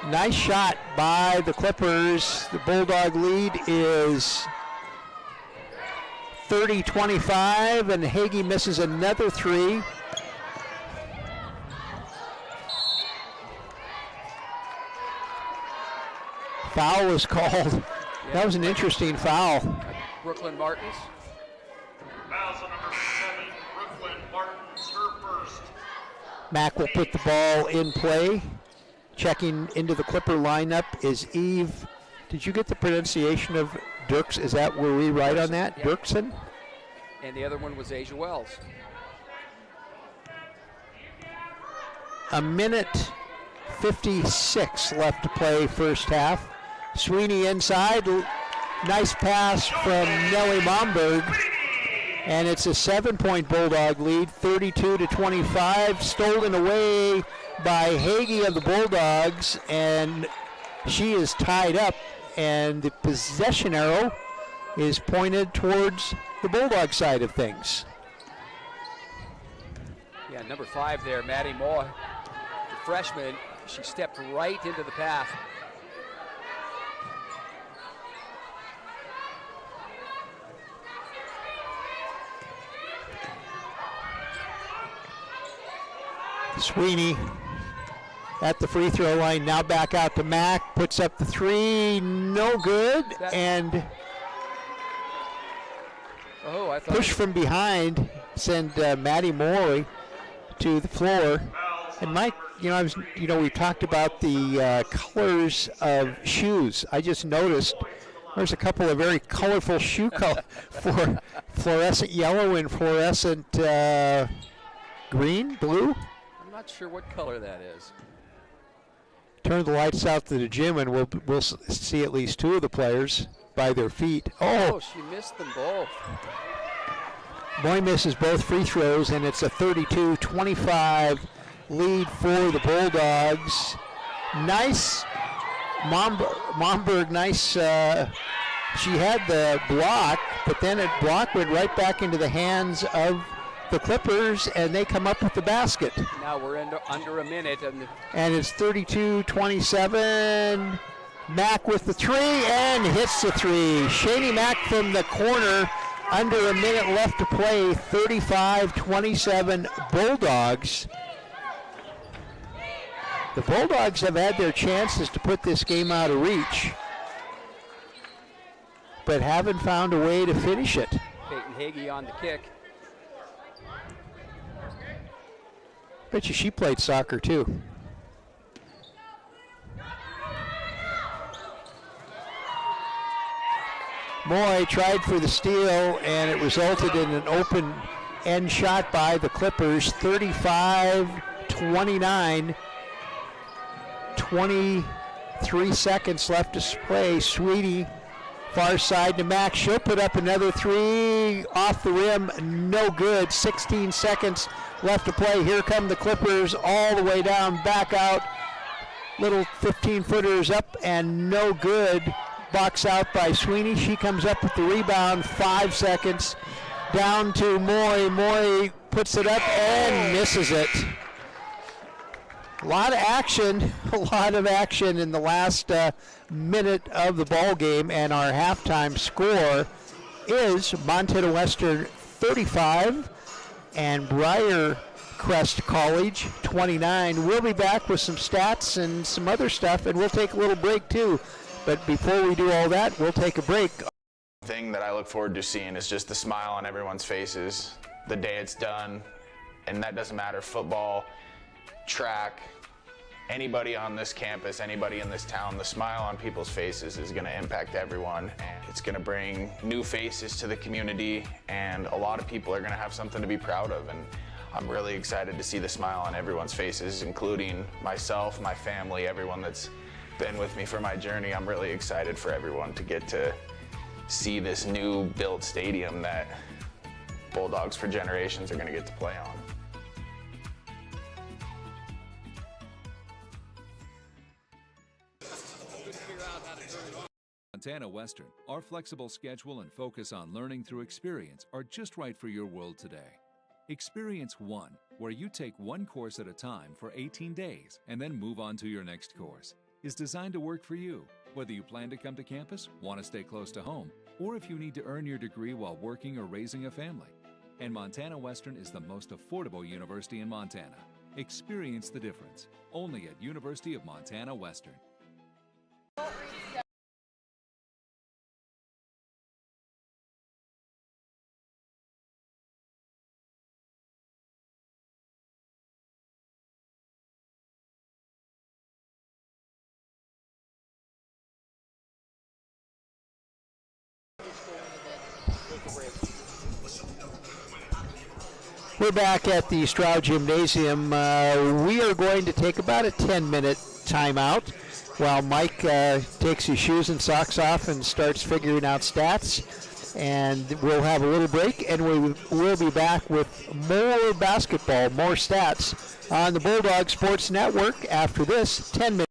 Nice shot by the Clippers. The Bulldog lead is 30-25, and Hagee misses another three. Foul was called. Yeah. That was an interesting foul. Brooklyn Martins. Fouls on number 7, Brooklyn Martins, her first. Mack will put the ball in play. Checking into the Clipper lineup is Eve. Did you get the pronunciation of Dirks? Is that, were we right on that? Yeah. Dirksen? And the other one was Asia Wells. A minute 56 left to play first half. Sweeney inside. Nice pass from Nellie Momberg. And it's a 7-point Bulldog lead, 32-25. Stolen away by Hagee of the Bulldogs. And she is tied up. And the possession arrow is pointed towards the Bulldog side of things. Yeah, number 5 there, Maddie Moore, the freshman. She stepped right into the path. Sweeney at the free throw line, now back out to Mack, puts up the 3, no good, and push from behind, send Maddie Morley to the floor. And Mike, we talked about the colors of shoes. I just noticed there's a couple of very colorful shoe color for fluorescent yellow and fluorescent green, blue. I'm not sure what color that is. Turn the lights out to the gym, and we'll see at least 2 of the players by their feet. Oh, she missed them both. Moy misses both free throws, and it's a 32-25 lead for the Bulldogs. Nice, Momberg, nice. She had the block, but then it block went right back into the hands of the Clippers, and they come up with the basket. Now we're under a minute. And it's 32-27. Mack with the 3 and hits the 3. Shani Mack from the corner, under a minute left to play, 35-27 Bulldogs. The Bulldogs have had their chances to put this game out of reach, but haven't found a way to finish it. Peyton Hagee on the kick. Bet you she played soccer too. Moy tried for the steal, and it resulted in an open end shot by the Clippers. 35-29. 23 seconds left to play. Sweetie, far side to Mack. She'll put up another 3 off the rim. No good. 16 seconds left to play. Here come the Clippers all the way down, back out. Little 15-footers up and no good. Box out by Sweeney. She comes up with the rebound. 5 seconds. Down to Moy. Moy puts it up and misses it. A lot of action in the last minute of the ball game, and our halftime score is Montana Western 35 and Breiercrest College 29. We'll be back with some stats and some other stuff, and we'll take a little break too. But before we do all that, we'll take a break. The thing that I look forward to seeing is just the smile on everyone's faces the day it's done, and that doesn't matter, football, track, anybody on this campus, anybody in this town, the smile on people's faces is going to impact everyone. And it's going to bring new faces to the community, and a lot of people are going to have something to be proud of. And I'm really excited to see the smile on everyone's faces, including myself, my family, everyone that's been with me for my journey. I'm really excited for everyone to get to see this new built stadium that Bulldogs for generations are going to get to play on. Montana Western, our flexible schedule and focus on learning through experience are just right for your world today. Experience One, where you take one course at a time for 18 days and then move on to your next course, is designed to work for you, whether you plan to come to campus, want to stay close to home, or if you need to earn your degree while working or raising a family. And Montana Western is the most affordable university in Montana. Experience the difference, only at University of Montana Western. We're back at the Stroud Gymnasium. We are going to take about a 10-minute timeout while Mike takes his shoes and socks off and starts figuring out stats. And we'll have a little break, and we will be back with more basketball, more stats on the Bulldog Sports Network after this 10-minute.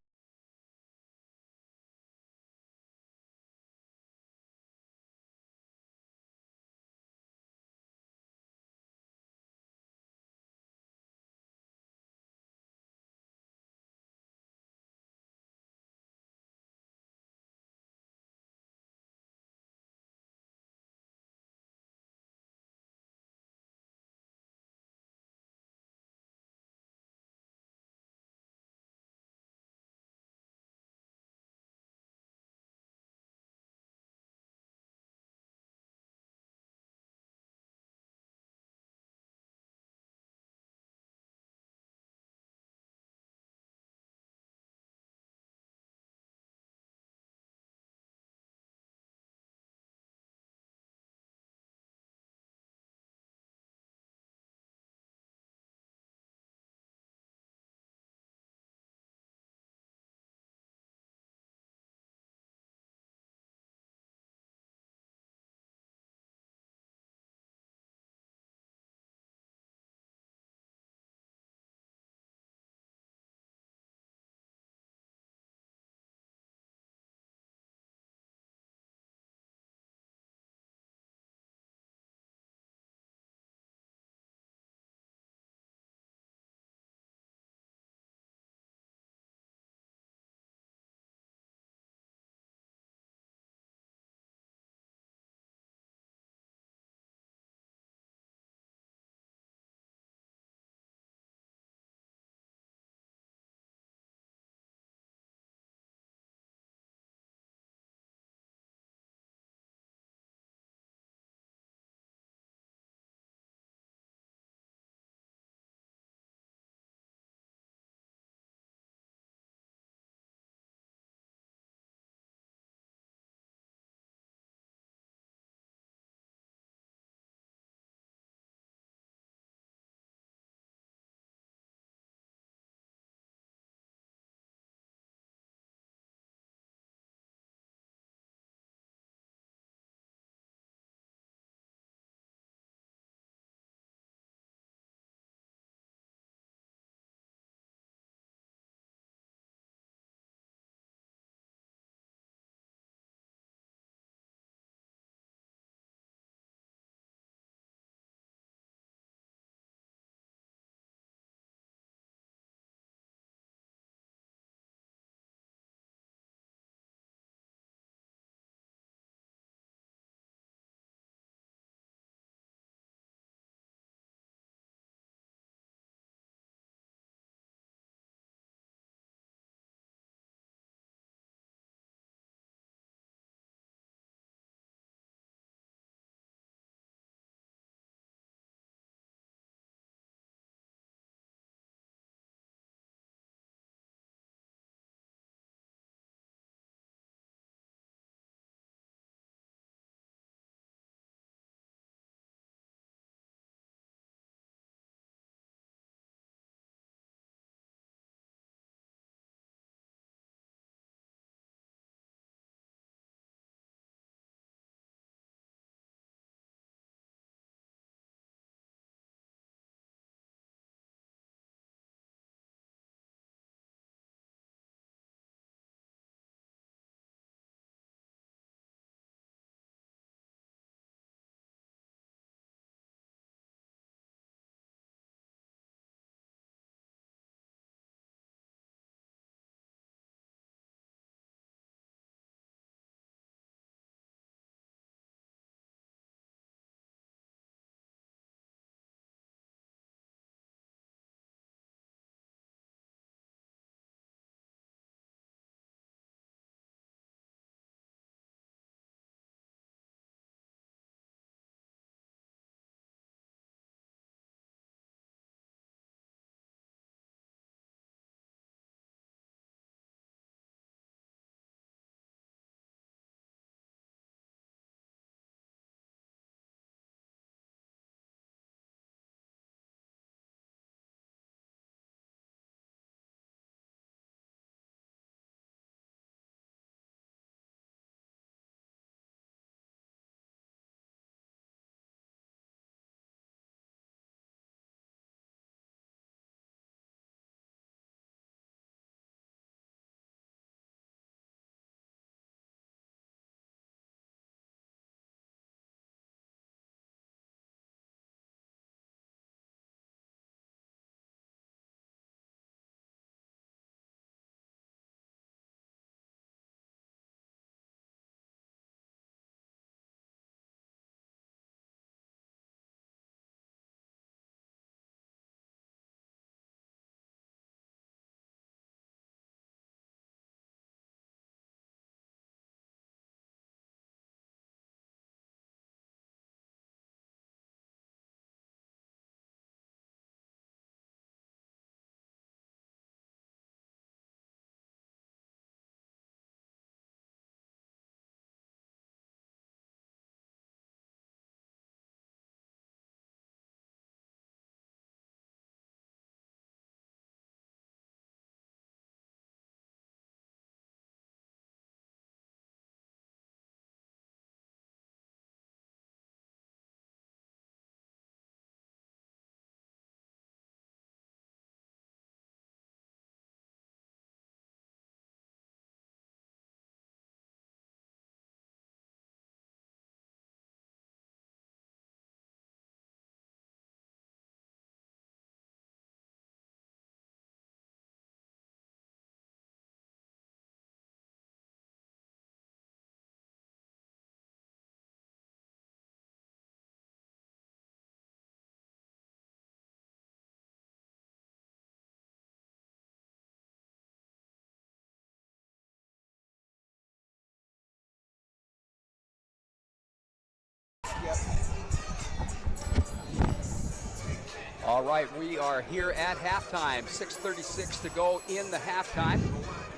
All right, we are here at halftime. 6:36 to go in the halftime.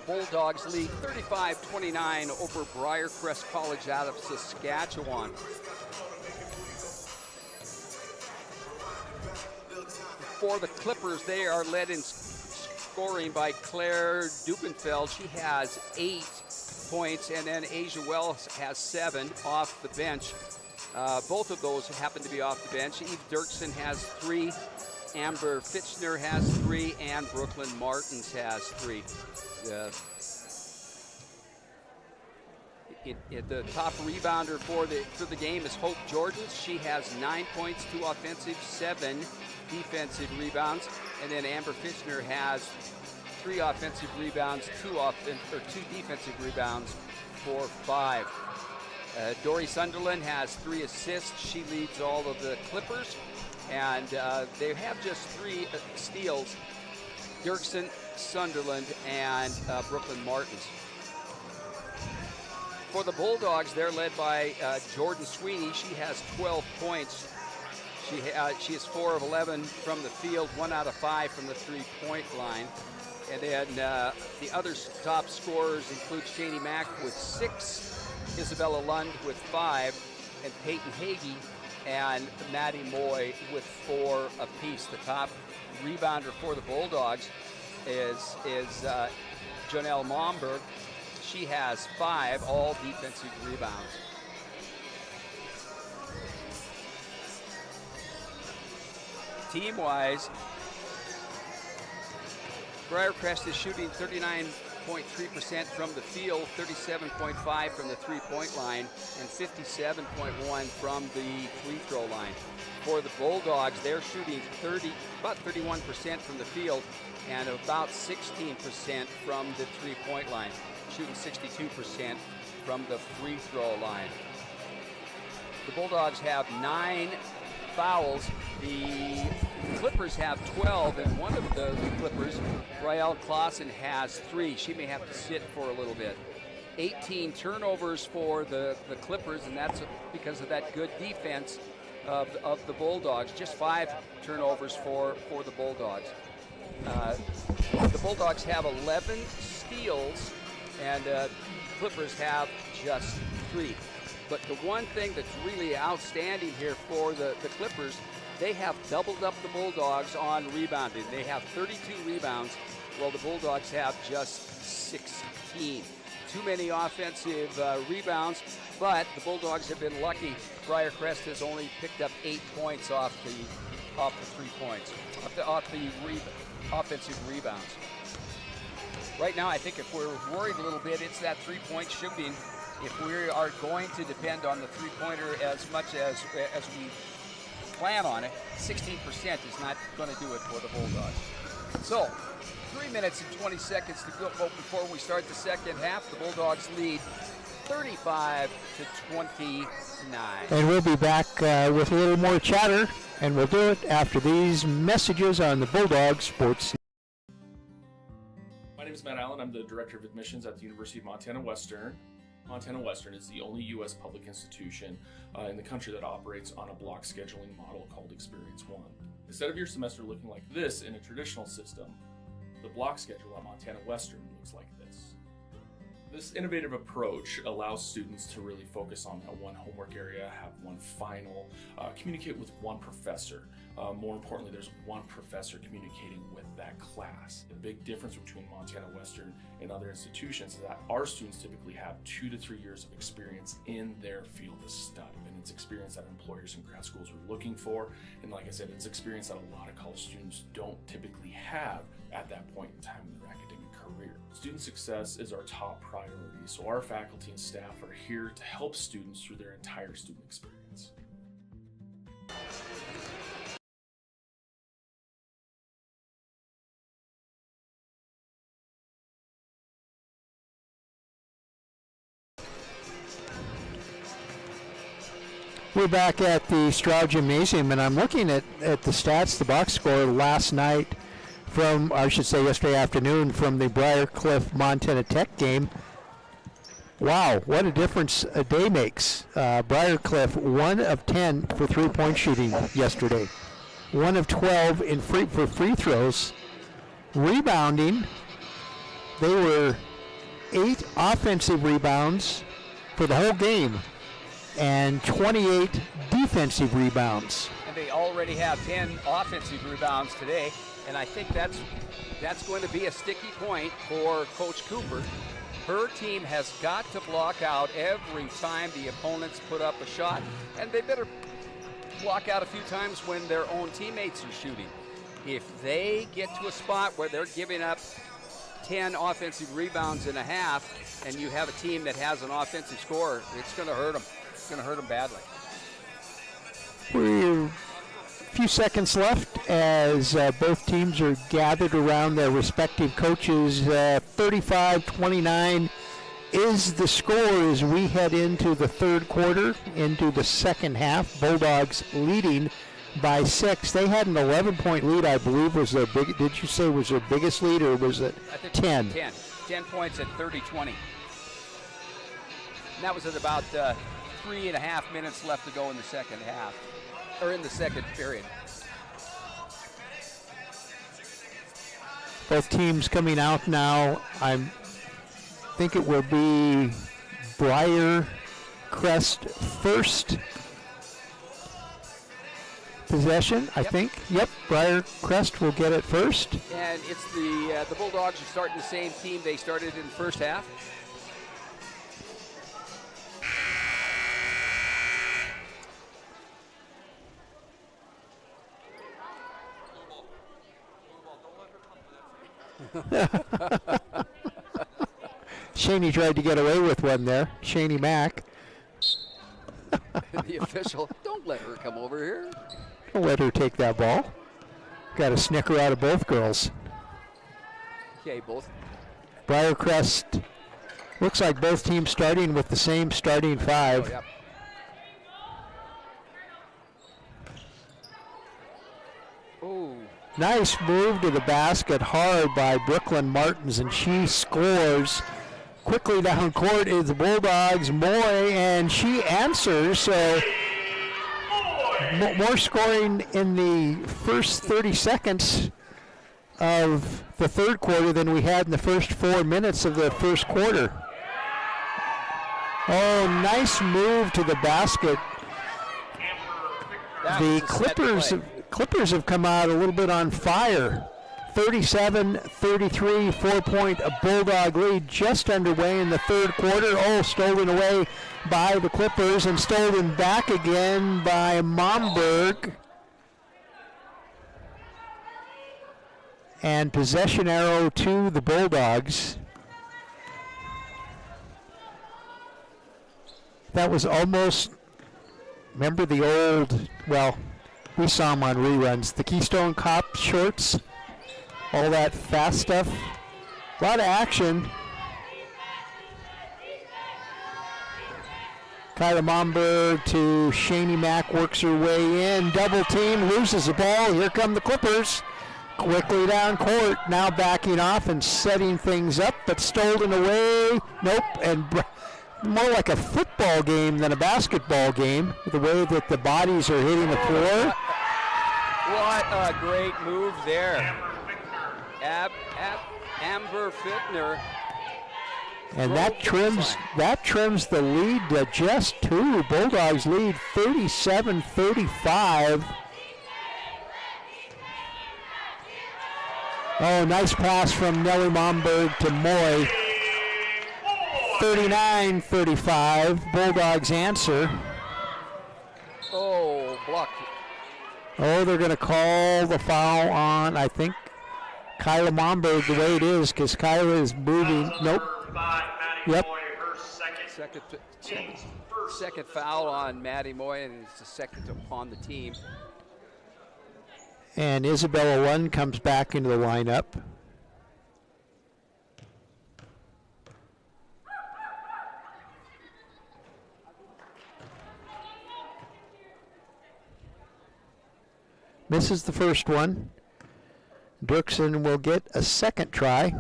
Bulldogs lead 35-29 over Breiercrest College out of Saskatchewan. For the Clippers, they are led in scoring by Claire Dubenfeld. She has 8 points, and then Asia Wells has 7 off the bench. Both of those happen to be off the bench. Eve Dirksen has 3, Amber Fitchner has 3, and Brooklyn Martins has 3. The top rebounder for the game is Hope Jordan. She has 9 points, 2 offensive, 7 defensive rebounds, and then Amber Fitchner has 3 offensive rebounds, 2 defensive rebounds for 5. Dory Sunderland has 3 assists. She leads all of the Clippers, and they have just 3 steals: Dirksen, Sunderland, and Brooklyn Martins. For the Bulldogs, they're led by Jordan Sweeney. She has 12 points. She is 4 of 11 from the field, 1 out of 5 from the 3-point line. And then the other top scorers include Shani Mack with 6, Isabella Lund with 5, and Peyton Hagee and Maddie Moy with 4 apiece. The top rebounder for the Bulldogs is Janelle Momberg. She has 5, all defensive rebounds. Team-wise, Breiercrest is shooting 39.3% from the field, 37.5% from the 3-point line, and 57.1% from the free throw line. For the Bulldogs, they're shooting about 31% from the field and about 16% from the 3-point line, shooting 62% from the free throw line. The Bulldogs have 9 fouls. The Clippers have 12, and one of the Clippers, Rael Clausen, has 3. She may have to sit for a little bit. 18 turnovers for the Clippers, and that's because of that good defense of the Bulldogs. Just 5 turnovers for the Bulldogs. The Bulldogs have 11 steals, and Clippers have just 3. But the one thing that's really outstanding here for the Clippers, they have doubled up the Bulldogs on rebounding. They have 32 rebounds, while the Bulldogs have just 16. Too many offensive rebounds, but the Bulldogs have been lucky. Breiercrest has only picked up 8 points off the 3 points, off the offensive rebounds. Right now, I think if we're worried a little bit, it's that 3-point shooting. If we are going to depend on the 3-pointer as much as we plan on it, 16% is not going to do it for the Bulldogs. So, 3 minutes and 20 seconds to go before we start the second half. The Bulldogs lead 35-29. And we'll be back with a little more chatter, and we'll do it after these messages on the Bulldog Sports. My name is Matt Allen. I'm the Director of Admissions at the University of Montana Western. Montana Western is the only U.S. public institution in the country that operates on a block scheduling model called Experience One. Instead of your semester looking like this in a traditional system, the block schedule at Montana Western looks like this. This innovative approach allows students to really focus on that one homework area, have one final, communicate with one professor. More importantly, there's one professor communicating with that class. The big difference between Montana Western and other institutions is that our students typically have 2 to 3 years of experience in their field of study. And it's experience that employers and grad schools are looking for. And like I said, it's experience that a lot of college students don't typically have at that point in time in their academic career. Student success is our top priority, so our faculty and staff are here to help students through their entire student experience. We're back at the Stroud Gymnasium, and I'm looking at the stats, the box score last night from, I should say yesterday afternoon, from the Briarcliff Montana Tech game. Wow, what a difference a day makes. Briarcliff, 1 of 10 for 3-point shooting yesterday. 1 of 12 for free throws. Rebounding, they were 8 offensive rebounds for the whole game and 28 defensive rebounds. And they already have 10 offensive rebounds today, and I think that's going to be a sticky point for Coach Cooper. Her team has got to block out every time the opponents put up a shot, and they better block out a few times when their own teammates are shooting. If they get to a spot where they're giving up 10 offensive rebounds in a half, and you have a team that has an offensive scorer, it's going to hurt them. It's going to hurt them badly. We're a few seconds left as both teams are gathered around their respective coaches. 35-29 is the score as we head into the third quarter, into the second half. Bulldogs leading by 6. They had an 11-point lead, I believe, was their big. Did you say was their biggest lead, or was it 10? 10 points at 30-20. And that was at about 3.5 minutes left to go in the second half, or in the second period. Both teams coming out now. I think it will be Breiercrest first possession, I think. Yep, Breiercrest will get it first. And it's the Bulldogs are starting the same team they started in the first half. Shaney tried to get away with one there. Shaney Mack. The official, don't let her come over here. Don't let her take that ball. Got a snicker out of both girls. Okay, both. Breiercrest, looks like both teams starting with the same starting 5. Oh, yep. Oh. Nice move to the basket, hard by Brooklyn Martins, and she scores. Quickly down court is the Bulldogs, Moy, and she answers. So more scoring in the first 30 seconds of the third quarter than we had in the first 4 minutes of the first quarter. Oh, nice move to the basket. The Clippers have come out a little bit on fire. 37-33, 4-point Bulldog lead just underway in the third quarter. Oh, stolen away by the Clippers and stolen back again by Momberg. And possession arrow to the Bulldogs. That was almost, remember the old, well, we saw them on reruns, the Keystone Cop shorts, all that fast stuff. A lot of action. Kyla Momberg to Shaney Mack, works her way in. Double team, loses the ball. Here come the Clippers. Quickly down court, now backing off and setting things up, but stolen away. Nope, and more like a football game than a basketball game, the way that the bodies are hitting the floor. What a great move there. Amber Fittner. And that trims the lead to just 2. Bulldogs lead 37-35. Oh, nice pass from Nellie Momberg to Moy. 39-35. Bulldogs answer. Oh, blocked. Oh, they're going to call the foul on, I think, Kyla Momberg the way it is, because Kyla is moving. Nope. Yep. Second foul on Maddie Moy, and it's the second upon the team. And Isabella Lund comes back into the lineup. Misses the first one. Dirksen will get a second try.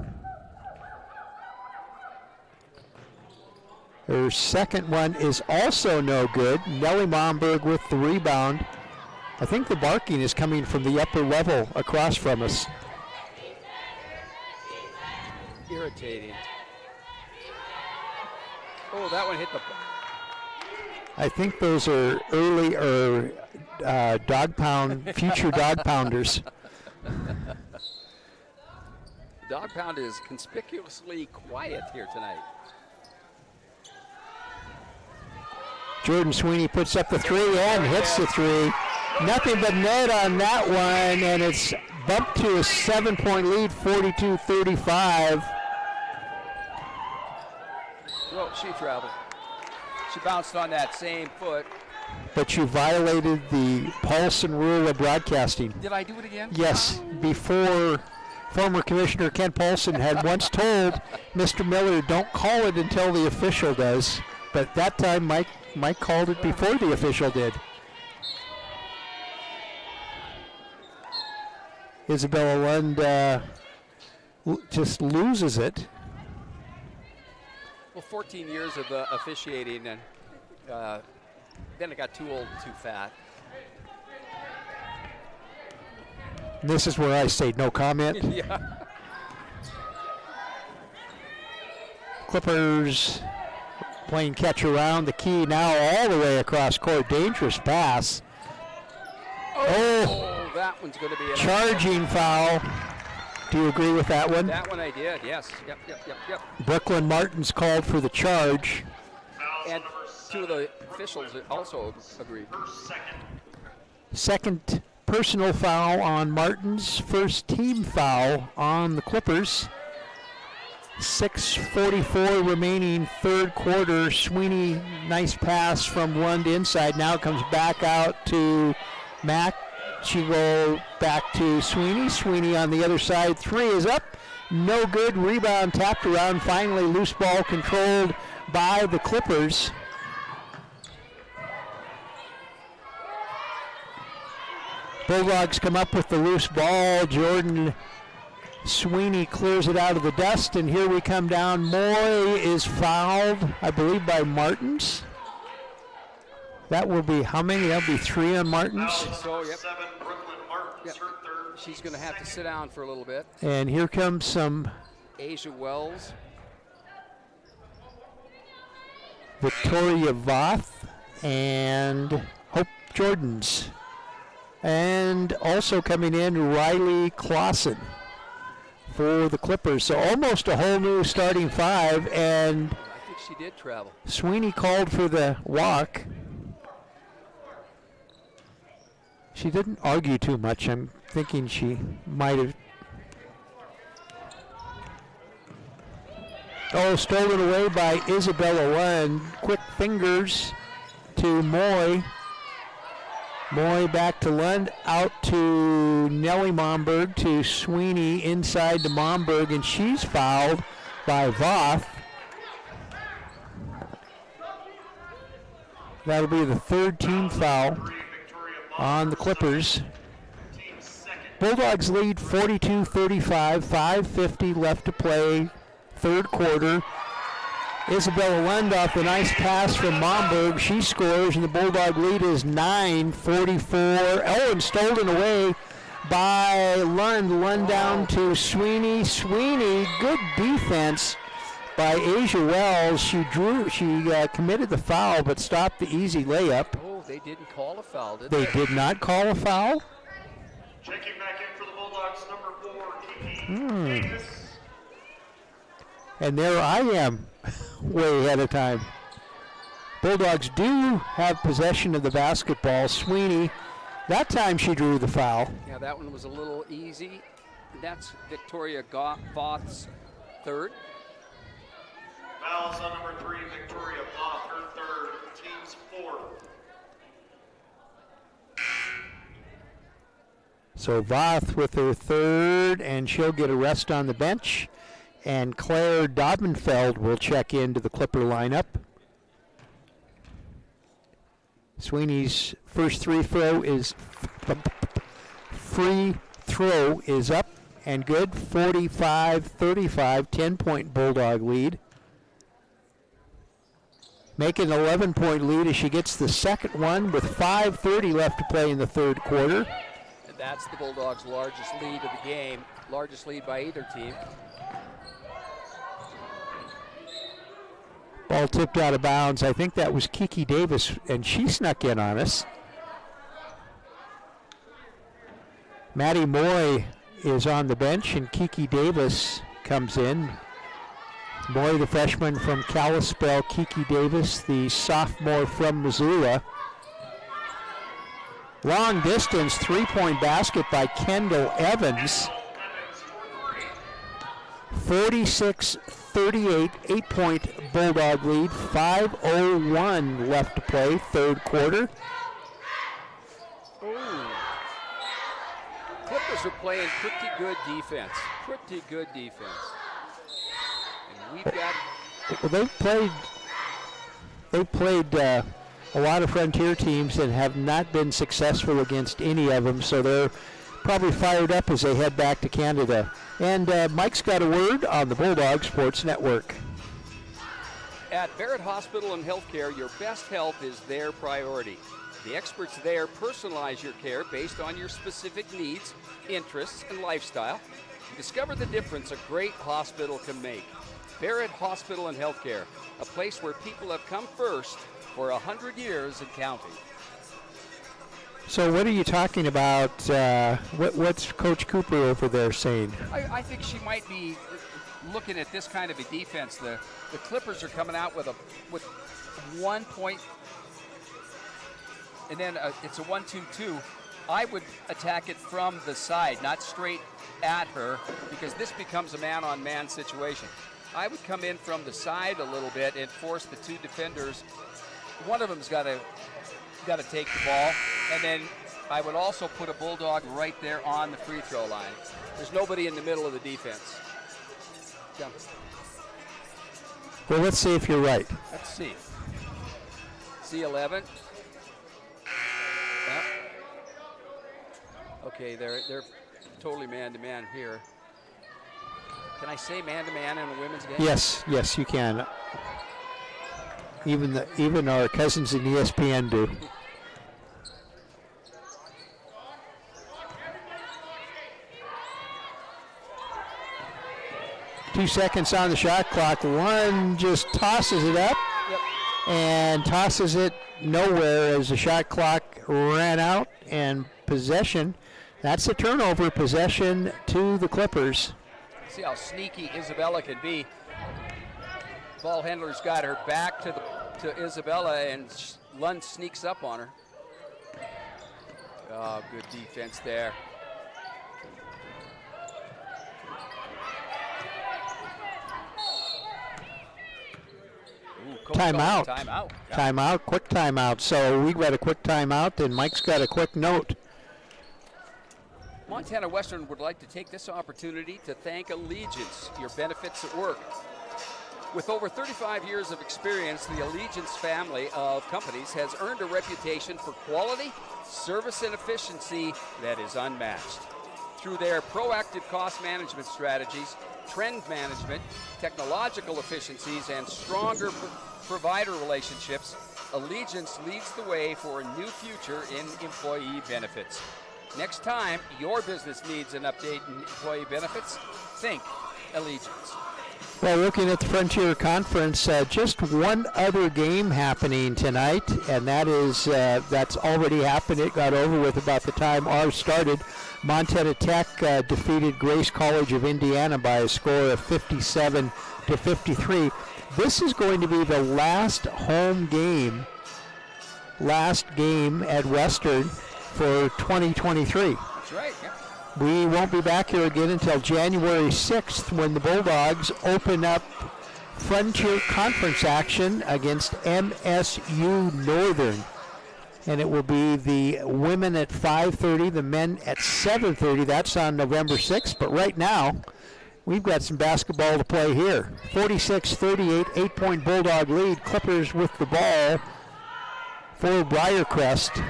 Her second one is also no good. Nellie Momberg with the rebound. I think the barking is coming from the upper level across from us. Irritating. Oh, that one hit the... I think those are early or future dog pounders. Dog pound is conspicuously quiet here tonight. Jordan Sweeney puts up the three and hits the three. Nothing but net on that one, and it's bumped to a 7-point lead, 42-35. Well, she traveled. She bounced on that same foot. But you violated the Paulson rule of broadcasting. Did I do it again? Yes, before former Commissioner Ken Paulson had once told Mr. Miller, don't call it until the official does. But that time Mike called it before the official did. Isabella Lund just loses it. Well, 14 years of officiating, and then it got too old and too fat. This is where I say no comment. Yeah. Clippers playing catch around the key now all the way across court. Dangerous pass. Oh, that one's going to be a charging foul. Do you agree with that one? That one I did, yes. Yep. Brooklyn Martins called for the charge. And two of the officials also agreed. Second personal foul on Martins, first team foul on the Clippers. 6:44 remaining third quarter. Sweeney, nice pass from Lund inside. Now comes back out to Mack. She go back to Sweeney. Sweeney on the other side. Three is up. No good. Rebound tapped around. Finally loose ball controlled by the Clippers. Bulldogs come up with the loose ball. Jordan Sweeney clears it out of the dust, and here we come down. Moy is fouled, I believe, by Martins. That will be how many? That'll be 3 on Martins. So, yep. She's going to have to sit down for a little bit. And here comes some Asia Wells. Victoria Voth and Hope Jordans. And also coming in, Riley Clausen for the Clippers. So almost a whole new starting five. And I think she did travel. Sweeney called for the walk. She didn't argue too much. I'm thinking she might have. Oh, stolen away by Isabella Lund. Quick fingers to Moy. Moy back to Lund, out to Nellie Momberg, to Sweeney, inside to Momberg, and she's fouled by Voth. That'll be the third team foul on the Clippers. Bulldogs lead 42-35, 5:50 left to play, third quarter. Isabella Lund off the nice pass from Momberg. She scores, and the Bulldog lead is 9-44. Ellen stolen away by Lund. Lund down to Sweeney. Sweeney, good defense by Asia Wells. She committed the foul, but stopped the easy layup. Oh, they didn't call a foul, did they? They did not call a foul. Checking back in for the Bulldogs, number 4, Kiki Davis. And there I am, way ahead of time. Bulldogs do have possession of the basketball. Sweeney, that time she drew the foul. Yeah, that one was a little easy. That's Victoria Voth's third. Fouls on number 3, Victoria Voth, her third, team's 4. So Voth with her third, and she'll get a rest on the bench. And Claire Dobbenfeld will check into the Clipper lineup. Sweeney's first free throw is up and good. 45-35, 10-point Bulldog lead. make an 11-point lead as she gets the second one with 5:30 left to play in the third quarter. And that's the Bulldogs' largest lead of the game, largest lead by either team. Ball tipped out of bounds. I think that was Kiki Davis, and she snuck in on us. Maddie Moy is on the bench, and Kiki Davis comes in. Moy, the freshman from Kalispell, Kiki Davis, the sophomore from Missoula. Long distance three-point basket by Kendall Evans. 46-38, 8-point Bulldog lead. 5:01 left to play, third quarter. Clippers are playing pretty good defense. Pretty good defense. And we've got... Well, they've played a lot of Frontier teams and have not been successful against any of them, so they're probably fired up as they head back to Canada. And Mike's got a word on the Bulldog Sports Network. At Barrett Hospital and Healthcare, your best health is their priority. The experts there personalize your care based on your specific needs, interests, and lifestyle. Discover the difference a great hospital can make. Barrett Hospital and Healthcare, a place where people have come first for 100 years and counting. So what are you talking about? What's Coach Cooper over there saying? I think she might be looking at this kind of a defense. The Clippers are coming out with 1 point, and then it's a 1-2-2. I would attack it from the side, not straight at her, because this becomes a man-on-man situation. I would come in from the side a little bit and force the two defenders. One of them's got to take the ball, and then I would also put a Bulldog right there on the free throw line. There's nobody in the middle of the defense. Yeah. Well, let's see if you're right. Let's see. C11. Yeah. Okay, they're totally man-to-man here. Can I say man-to-man in a women's game? Yes, you can. Even our cousins in ESPN do. Two seconds on the shot clock. One just tosses it up. Yep. And tosses it nowhere as the shot clock ran out, and possession. That's a turnover, possession to the Clippers. See how sneaky Isabella can be. Ball handler's got her back to Isabella, and Lund sneaks up on her. Oh, good defense there. Ooh, Timeout. Timeout. Yeah. Timeout, quick timeout. So we got a quick timeout, and Mike's got a quick note. Montana Western would like to take this opportunity to thank Allegiance, your benefits at work. With over 35 years of experience, the Allegiance family of companies has earned a reputation for quality, service, and efficiency that is unmatched. Through their proactive cost management strategies, trend management, technological efficiencies, and stronger provider relationships, Allegiance leads the way for a new future in employee benefits. Next time your business needs an update in employee benefits, think Allegiance. Well, looking at the Frontier Conference, just one other game happening tonight, and that is that's already happened. It got over with about the time ours started. Montana Tech defeated Grace College of Indiana by a score of 57-53. This is going to be the last game at Western for 2023. That's right, yeah. We won't be back here again until January 6th when the Bulldogs open up Frontier Conference action against MSU Northern. And it will be the women at 5:30, the men at 7:30. That's on November 6th. But right now, we've got some basketball to play here. 46-38, 8-point Bulldog lead. Clippers with the ball for Breiercrest.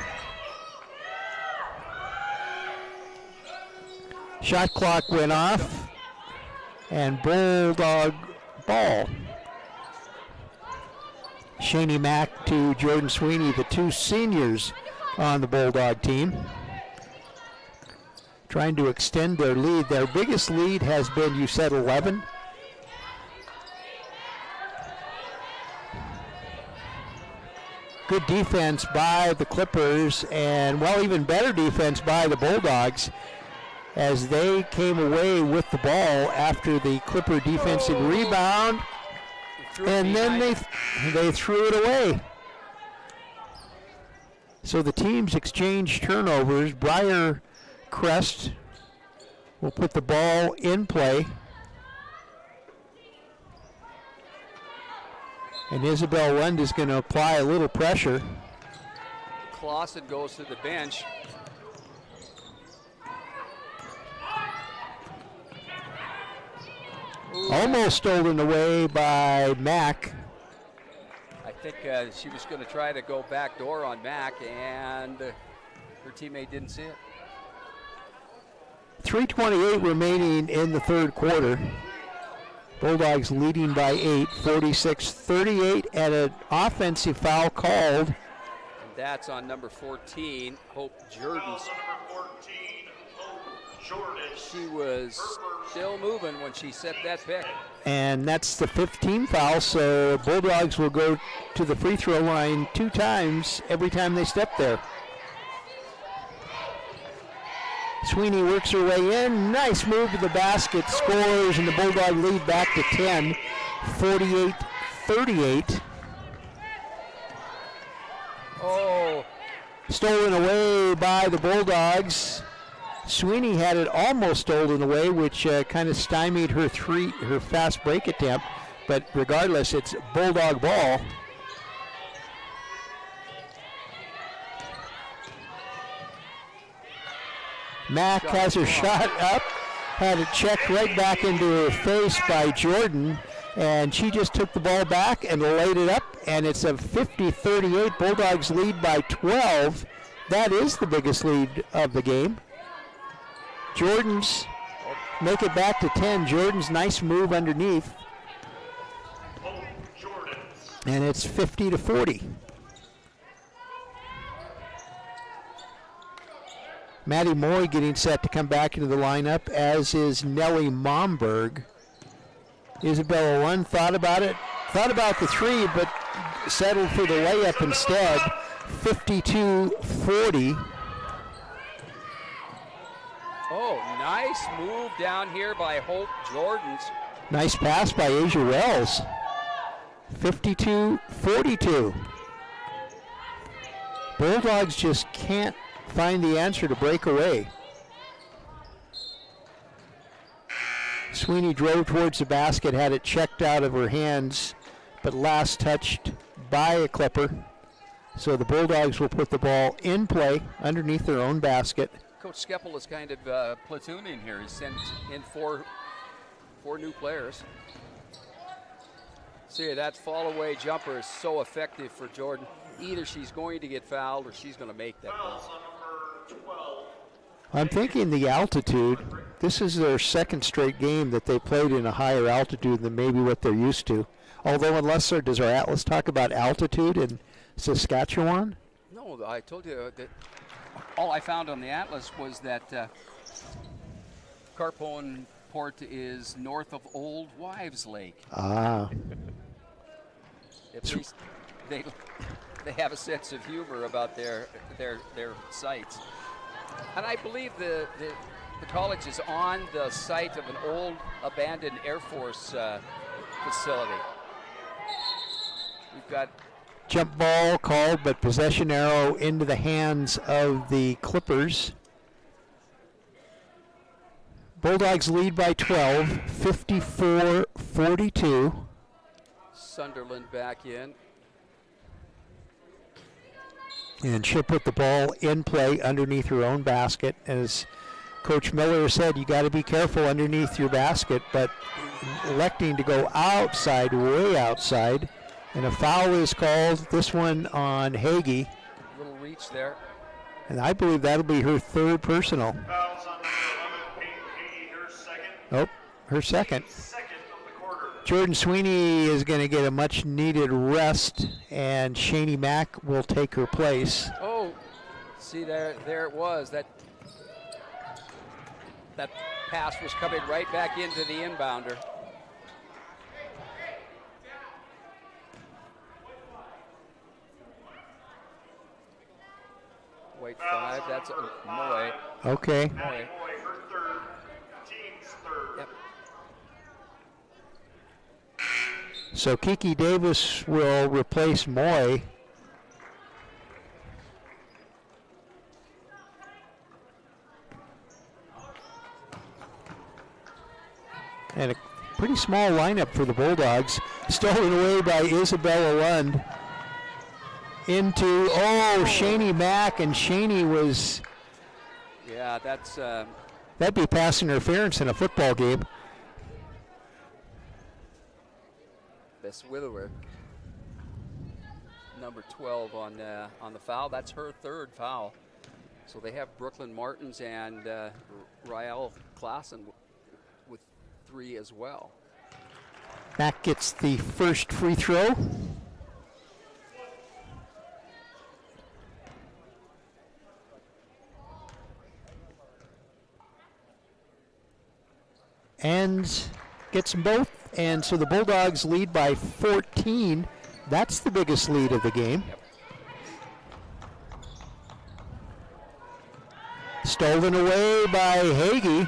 Shot clock went off, and Bulldog ball. Shani Mack to Jordan Sweeney, the two seniors on the Bulldog team. Trying to extend their lead. Their biggest lead has been, you said, 11. Good defense by the Clippers, and, well, even better defense by the Bulldogs as they came away with the ball after the Clipper defensive rebound, and then they threw it away. So the teams exchanged turnovers. Breiercrest will put the ball in play. And Isabel Lund is going to apply a little pressure. Clausen goes to the bench. Ooh. Almost stolen away by Mack. I think she was going to try to go back door on Mack, and her teammate didn't see it. 3:28 remaining in the third quarter. Bulldogs leading by 8, 46-38, and an offensive foul called. And that's on number 14, Hope Jordan. She was still moving when she set that pick. And that's the 15th foul, so Bulldogs will go to the free throw line 2 times every time they step there. Sweeney works her way in. Nice move to the basket, scores, and the Bulldog lead back to 10, 48-38. Oh. Stolen away by the Bulldogs. Sweeney had it almost stolen away, which kind of stymied her fast break attempt. But regardless, it's Bulldog ball. Mack has her shot up, had it checked right back into her face by Jordan, and she just took the ball back and laid it up, and it's a 50-38. Bulldogs lead by 12. That is the biggest lead of the game. Jordan's make it back to 10. Jordan's nice move underneath. And it's 50-40. Maddie Moy getting set to come back into the lineup, as is Nellie Momberg. Isabella Lund thought about the three, but settled for the layup instead. 52-40. Oh, nice move down here by Hope Jordans. Nice pass by Asia Wells. 52-42. Bulldogs just can't find the answer to break away. Sweeney drove towards the basket, had it checked out of her hands, but last touched by a Clipper. So the Bulldogs will put the ball in play underneath their own basket. Coach Skeppel is kind of platooning here. He sent in four new players. See, that fall away jumper is so effective for Jordan. Either she's going to get fouled or she's going to make that ball. I'm thinking the altitude. This is their second straight game that they played in a higher altitude than maybe what they're used to. Although, does our Atlas talk about altitude in Saskatchewan? No, I told you that all I found on the Atlas was that Carpone Port is north of Old Wives Lake. Ah. At least they have a sense of humor about their sites. And I believe the college is on the site of an old abandoned Air Force facility. We've got jump ball called, but possession arrow into the hands of the Clippers. Bulldogs lead by 12, 54-42. Sunderland back in. And she'll put the ball in play underneath her own basket. As Coach Miller said, you got to be careful underneath your basket, but electing to go outside, way outside. And a foul is called, this one on Hagee. Little reach there. And I believe that'll be her third personal. Fouls on number 11, Hagee, her second. Nope, her second. Second of the quarter. Jordan Sweeney is going to get a much needed rest, and Shani Mack will take her place. Oh, see there it was. That pass was coming right back into the inbounder. Wait, 5, that's Moy. Okay. Moy. Her third, team's third. Yep. So Kiki Davis will replace Moy. And a pretty small lineup for the Bulldogs. Stolen away by Isabella Lund. Into, Shani Mack, and Shani was... Yeah, that's... That'd be pass interference in a football game. Bess Witherworth, number 12 on the foul. That's her third foul. So they have Brooklyn Martins and Rael Klassen with 3 as well. Mack gets the first free throw. And gets them both, and so the Bulldogs lead by 14. That's the biggest lead of the game. Yep. Stolen away by Hagee.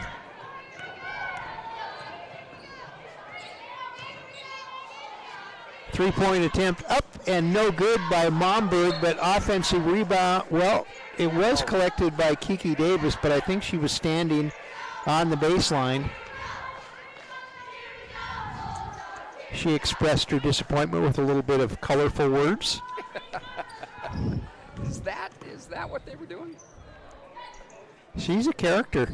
Three-point attempt up and no good by Momberg, but offensive rebound, well, it was collected by Kiki Davis, but I think she was standing on the baseline. She expressed her disappointment with a little bit of colorful words. Is that what they were doing? She's a character.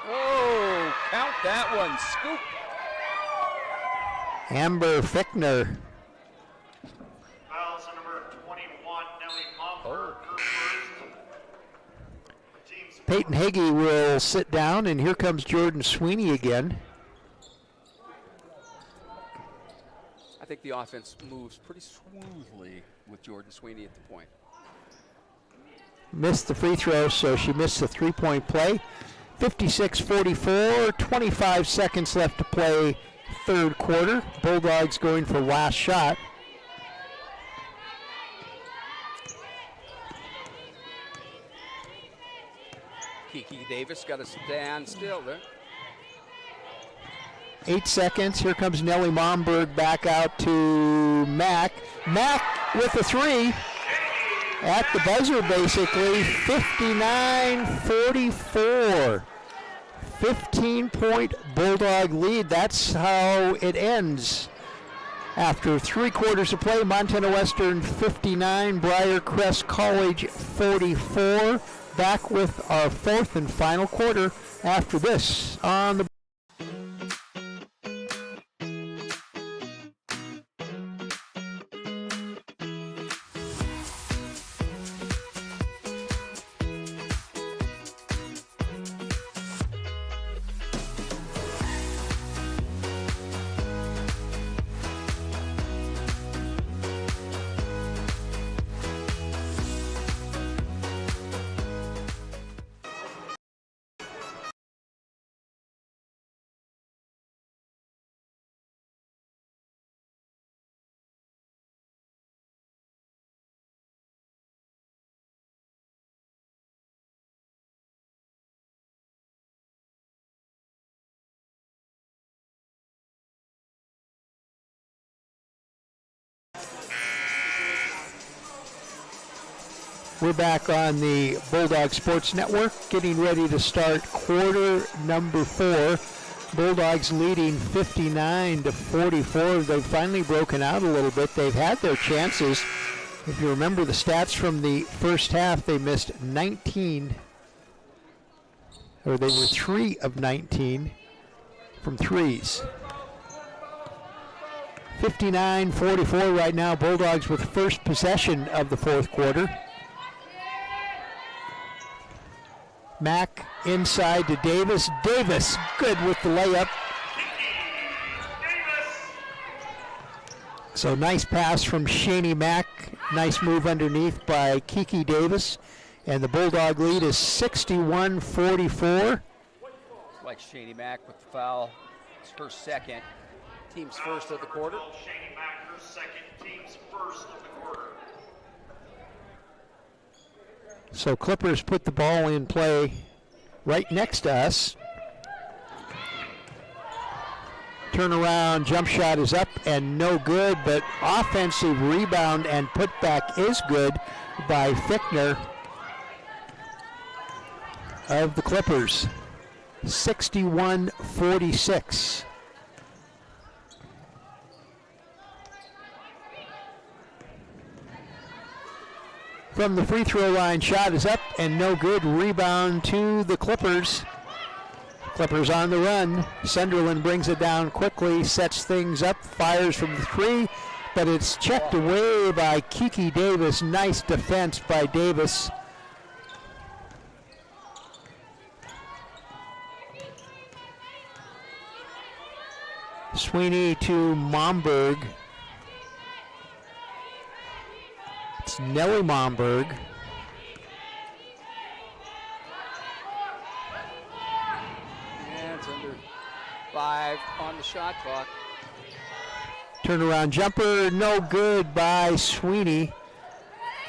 Oh, count that one. Scoop. Amber Fickner. Fouls on number 21, Nellie Momberg. Her first. Team's Peyton Hagee will sit down, and here comes Jordan Sweeney again. I think the offense moves pretty smoothly with Jordan Sweeney at the point. Missed the free throw, so she missed the three-point play. 56-44, 25 seconds left to play third quarter. Bulldogs going for last shot. Kiki Davis got to stand still there. 8 seconds. Here comes Nellie Momberg back out to Mack. Mack with a three. At the buzzer, basically. 59-44. 15-point Bulldog lead. That's how it ends. After 3 quarters of play, Montana Western 59, Breiercrest College 44. Back with our fourth and final quarter after this on the We're back on the Bulldog Sports Network, getting ready to start quarter number 4. Bulldogs leading 59-44. They've finally broken out a little bit. They've had their chances. If you remember the stats from the first half, they missed 19, or they were 3 of 19 from threes. 59-44 right now. Bulldogs with first possession of the fourth quarter. Mack inside to Davis. Davis good with the layup. So nice pass from Shani Mack. Nice move underneath by Kiki Davis. And the Bulldog lead is 61-44. Like Shani Mack with the foul. It's her second. Team's first of the quarter. Shani Mack, her second, team's first of the quarter. So Clippers put the ball in play right next to us. Turnaround jump shot is up and no good, but offensive rebound and putback is good by Fichtner of the Clippers. 61-46. From the free throw line, shot is up and no good. Rebound to the Clippers. Clippers on the run. Sunderland brings it down quickly, sets things up, fires from the three, but it's checked away by Kiki Davis. Nice defense by Davis. Sweeney to Momberg. It's Nellie Momberg. And it's under 5 on the shot clock. Turnaround jumper, no good by Sweeney.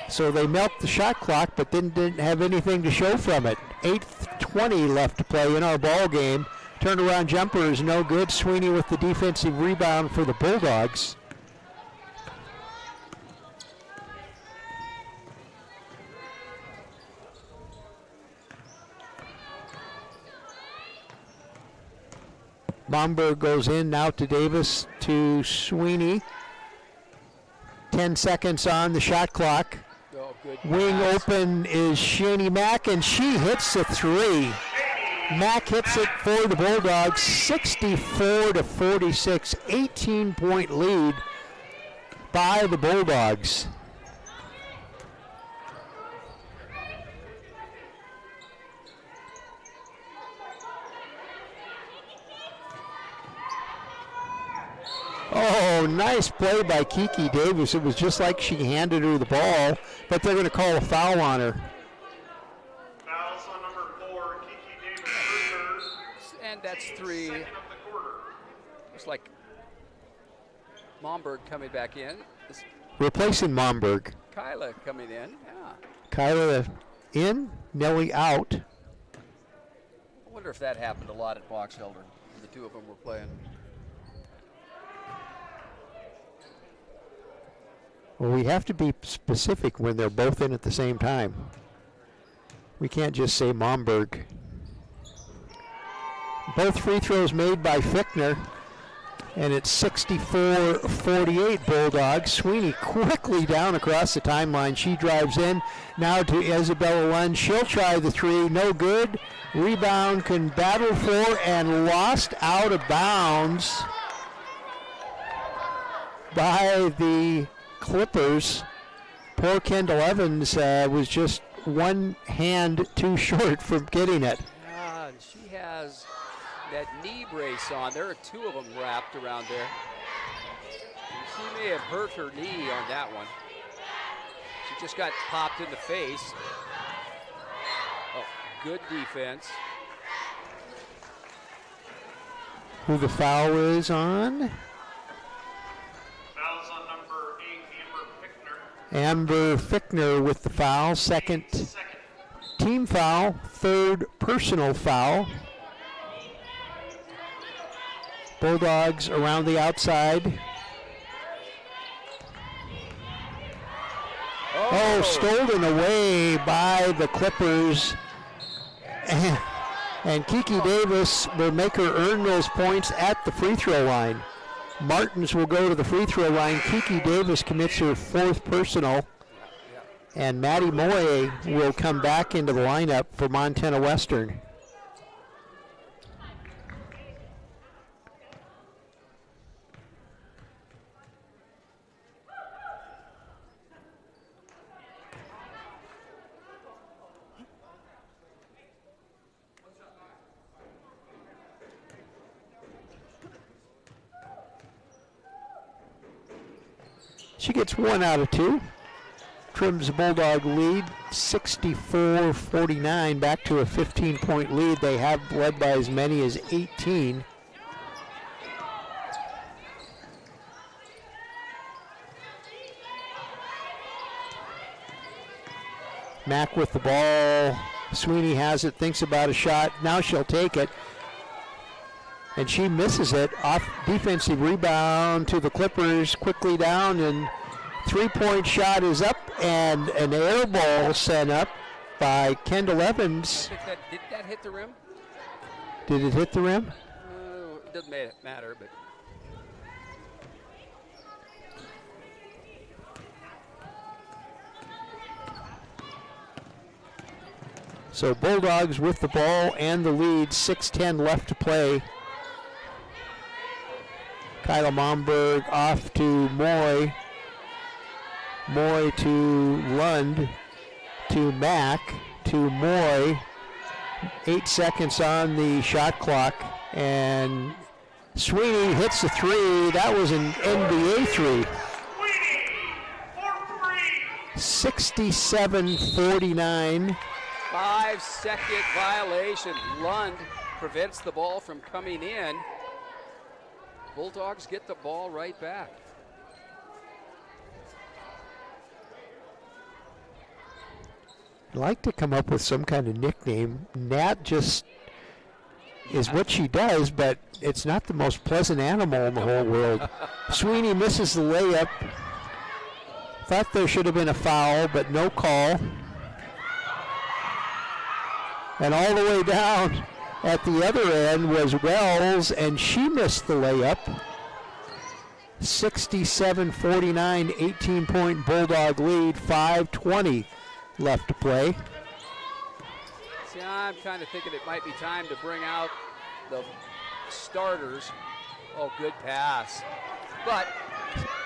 So they milked the shot clock, but then didn't have anything to show from it. 8:20 left to play in our ball game. Turnaround jumper is no good. Sweeney with the defensive rebound for the Bulldogs. Momberg goes in now to Davis to Sweeney. 10 seconds on the shot clock. Oh, good Wing pass. open is Shani Mack, and she hits a three. Mack hits it for the Bulldogs, 64-46, 18-point lead by the Bulldogs. Oh, nice play by Kiki Davis. It was just like she handed her the ball, but they're going to call a foul on her. Fouls on number 4, Kiki Davis, her third. And that's 3. Second of the quarter. Looks like Momberg coming back in. This Replacing Momberg. Kyla coming in. Yeah. Kyla in, Nellie out. I wonder if that happened a lot at Box Elder when the two of them were playing. Well, we have to be specific when they're both in at the same time. We can't just say Momberg. Both free throws made by Fichtner, and it's 64-48 Bulldogs. Sweeney quickly down across the timeline. She drives in now to Isabella Lund. She'll try the three, no good. Rebound can battle for and lost out of bounds by the Clippers. Poor Kendall Evans was just one hand too short from getting it. Yeah, and she has that knee brace on. There are 2 of them wrapped around there. And she may have hurt her knee on that one. She just got popped in the face. Oh, good defense. Who the foul is on? Fouls on number 8, Amber Fichtner with the foul. Second team foul, third personal foul. Bulldogs around the outside. Oh, stolen away by the Clippers. And Kiki Davis will make her earn those points at the free throw line. Martins will go to the free throw line. Kiki Davis commits her 4th personal. And Maddie Moye will come back into the lineup for Montana Western. She gets 1 out of 2. Trims the Bulldog lead 64-49, back to a 15-point lead. They have led by as many as 18. Mack with the ball. Sweeney has it, thinks about a shot. Now she'll take it. And she misses it. Off defensive rebound to the Clippers. Quickly down, and three-point shot is up, and an air ball sent up by Kendall Evans. Did that hit the rim? Did it hit the rim? It doesn't matter, but. So Bulldogs with the ball and the lead, 6:10 left to play. Kyla Momberg off to Moy. Moy to Lund, to Mack, to Moy. 8 seconds on the shot clock, and Sweeney hits the three. That was an NBA three. 67-49. 5-second violation. Lund prevents the ball from coming in. Bulldogs get the ball right back. I'd like to come up with some kind of nickname. Nat just is what she does, but it's not the most pleasant animal in the whole world. Sweeney misses the layup. Thought there should have been a foul, but no call. And all the way down at the other end was Wells, and she missed the layup. 67-49, 18-point Bulldog lead, 5:20 left to play. See, I'm kind of thinking it might be time to bring out the starters. Oh, good pass. But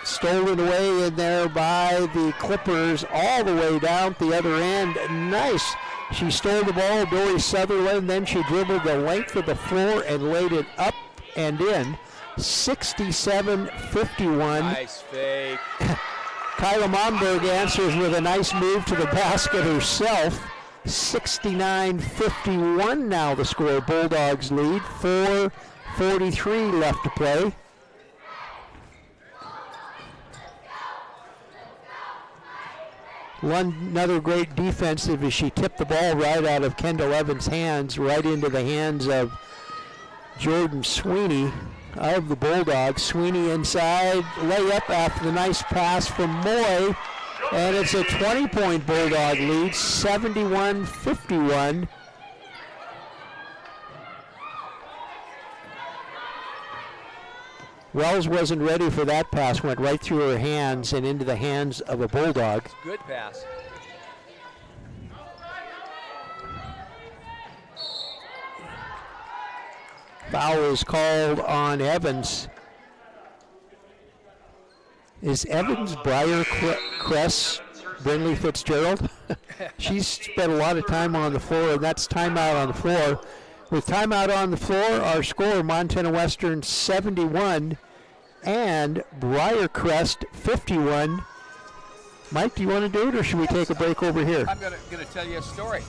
stolen away in there by the Clippers all the way down at the other end. Nice. She stole the ball, Dory Sutherland, then she dribbled the length of the floor and laid it up and in. 67-51. Nice fake. Kyla Momberg answers with a nice move to the basket herself. 69-51 now the score. Bulldogs lead. 4:43 left to play. Another great defensive as she tipped the ball right out of Kendall Evans' hands, right into the hands of Jordan Sweeney of the Bulldogs. Sweeney inside, layup after the nice pass from Moy, and it's a 20-point Bulldog lead, 71-51. Wells wasn't ready for that pass, went right through her hands and into the hands of a Bulldog. Good pass. Foul is called on Evans. Is Evans Breiercrest Brinley Fitzgerald? She's spent a lot of time on the floor, and that's timeout on the floor. With timeout on the floor, our score, Montana Western 71 and Breiercrest 51. Mike, do you want to do it, or should we take a break over here? I'm going to tell you a story.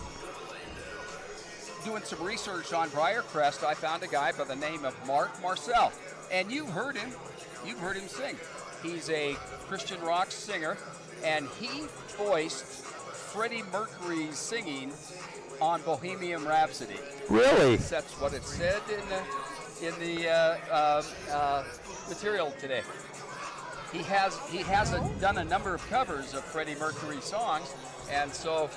Doing some research on Breiercrest, I found a guy by the name of Mark Marcel, and you've heard him sing. He's a Christian rock singer, and he voiced Freddie Mercury's singing on Bohemian Rhapsody. Really? That's what it said in the material today. He has done a number of covers of Freddie Mercury songs, and so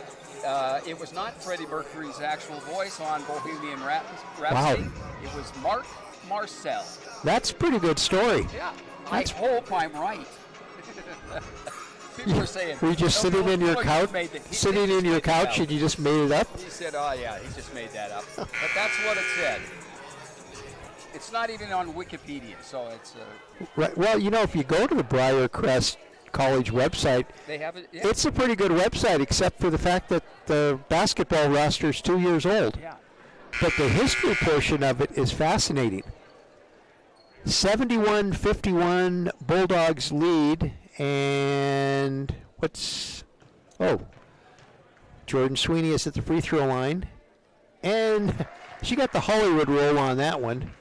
it was not Freddie Mercury's actual voice on Bohemian Rhapsody. Wow. It was Mark Marcel. That's a pretty good story. Yeah. I hope I'm right. People are saying, were you just sitting in your couch, and you just made it up? He said, oh yeah, he just made that up. But that's what it said. It's not even on Wikipedia, so it's... Right. Well, you know, if you go to the Breiercrest College website, they have it, yeah. It's a pretty good website, except for the fact that the basketball roster is 2 years old. Yeah. But the history portion of it is fascinating. 71-51 Bulldogs lead, And Jordan Sweeney is at the free throw line. And she got the Hollywood roll on that one.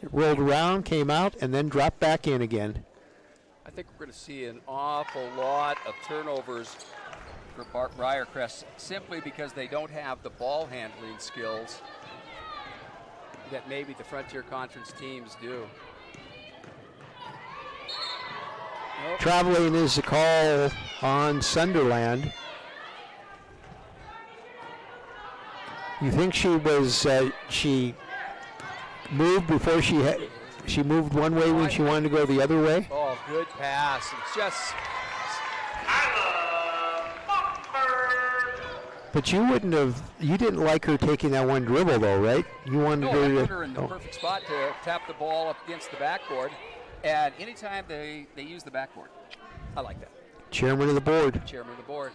It rolled around, came out, and then dropped back in again. I think we're going to see an awful lot of turnovers for Breiercrest simply because they don't have the ball handling skills that maybe the Frontier Conference teams do. Nope. Traveling is the call on Sunderland. You think she was, she moved before she moved one way when she wanted to go the other way? Oh, good pass. It's just... But you didn't like her taking that one dribble though, right? You wanted No, her I to... put her in the perfect spot to tap the ball up against the backboard. And anytime they use the backboard, I like that. Chairman of the board. Chairman of the board.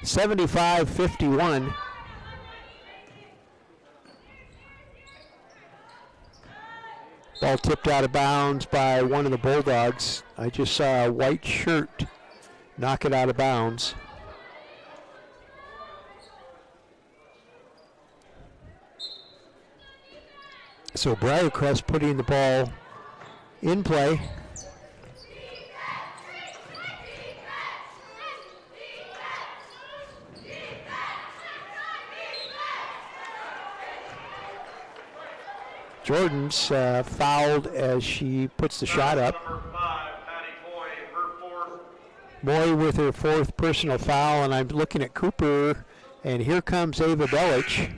75-51. Ball tipped out of bounds by one of the Bulldogs. I just saw a white shirt knock it out of bounds. So Breiercrest putting the ball in play. Jordan's fouled as she puts the shot up. Moy with her fourth personal foul, and I'm looking at Cooper, and here comes Ava Belich.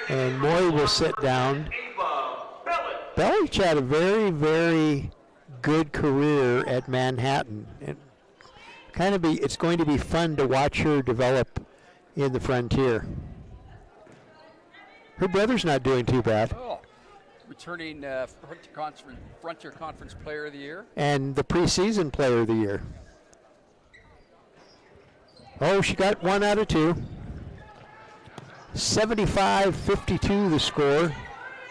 And Moy will sit down. Belich had a very, very good career at Manhattan. And it's going to be fun to watch her develop in the Frontier. Her brother's not doing too bad. Oh, returning Frontier Conference Player of the Year. And the preseason Player of the Year. Oh, she got 1 out of 2. 75-52 the score.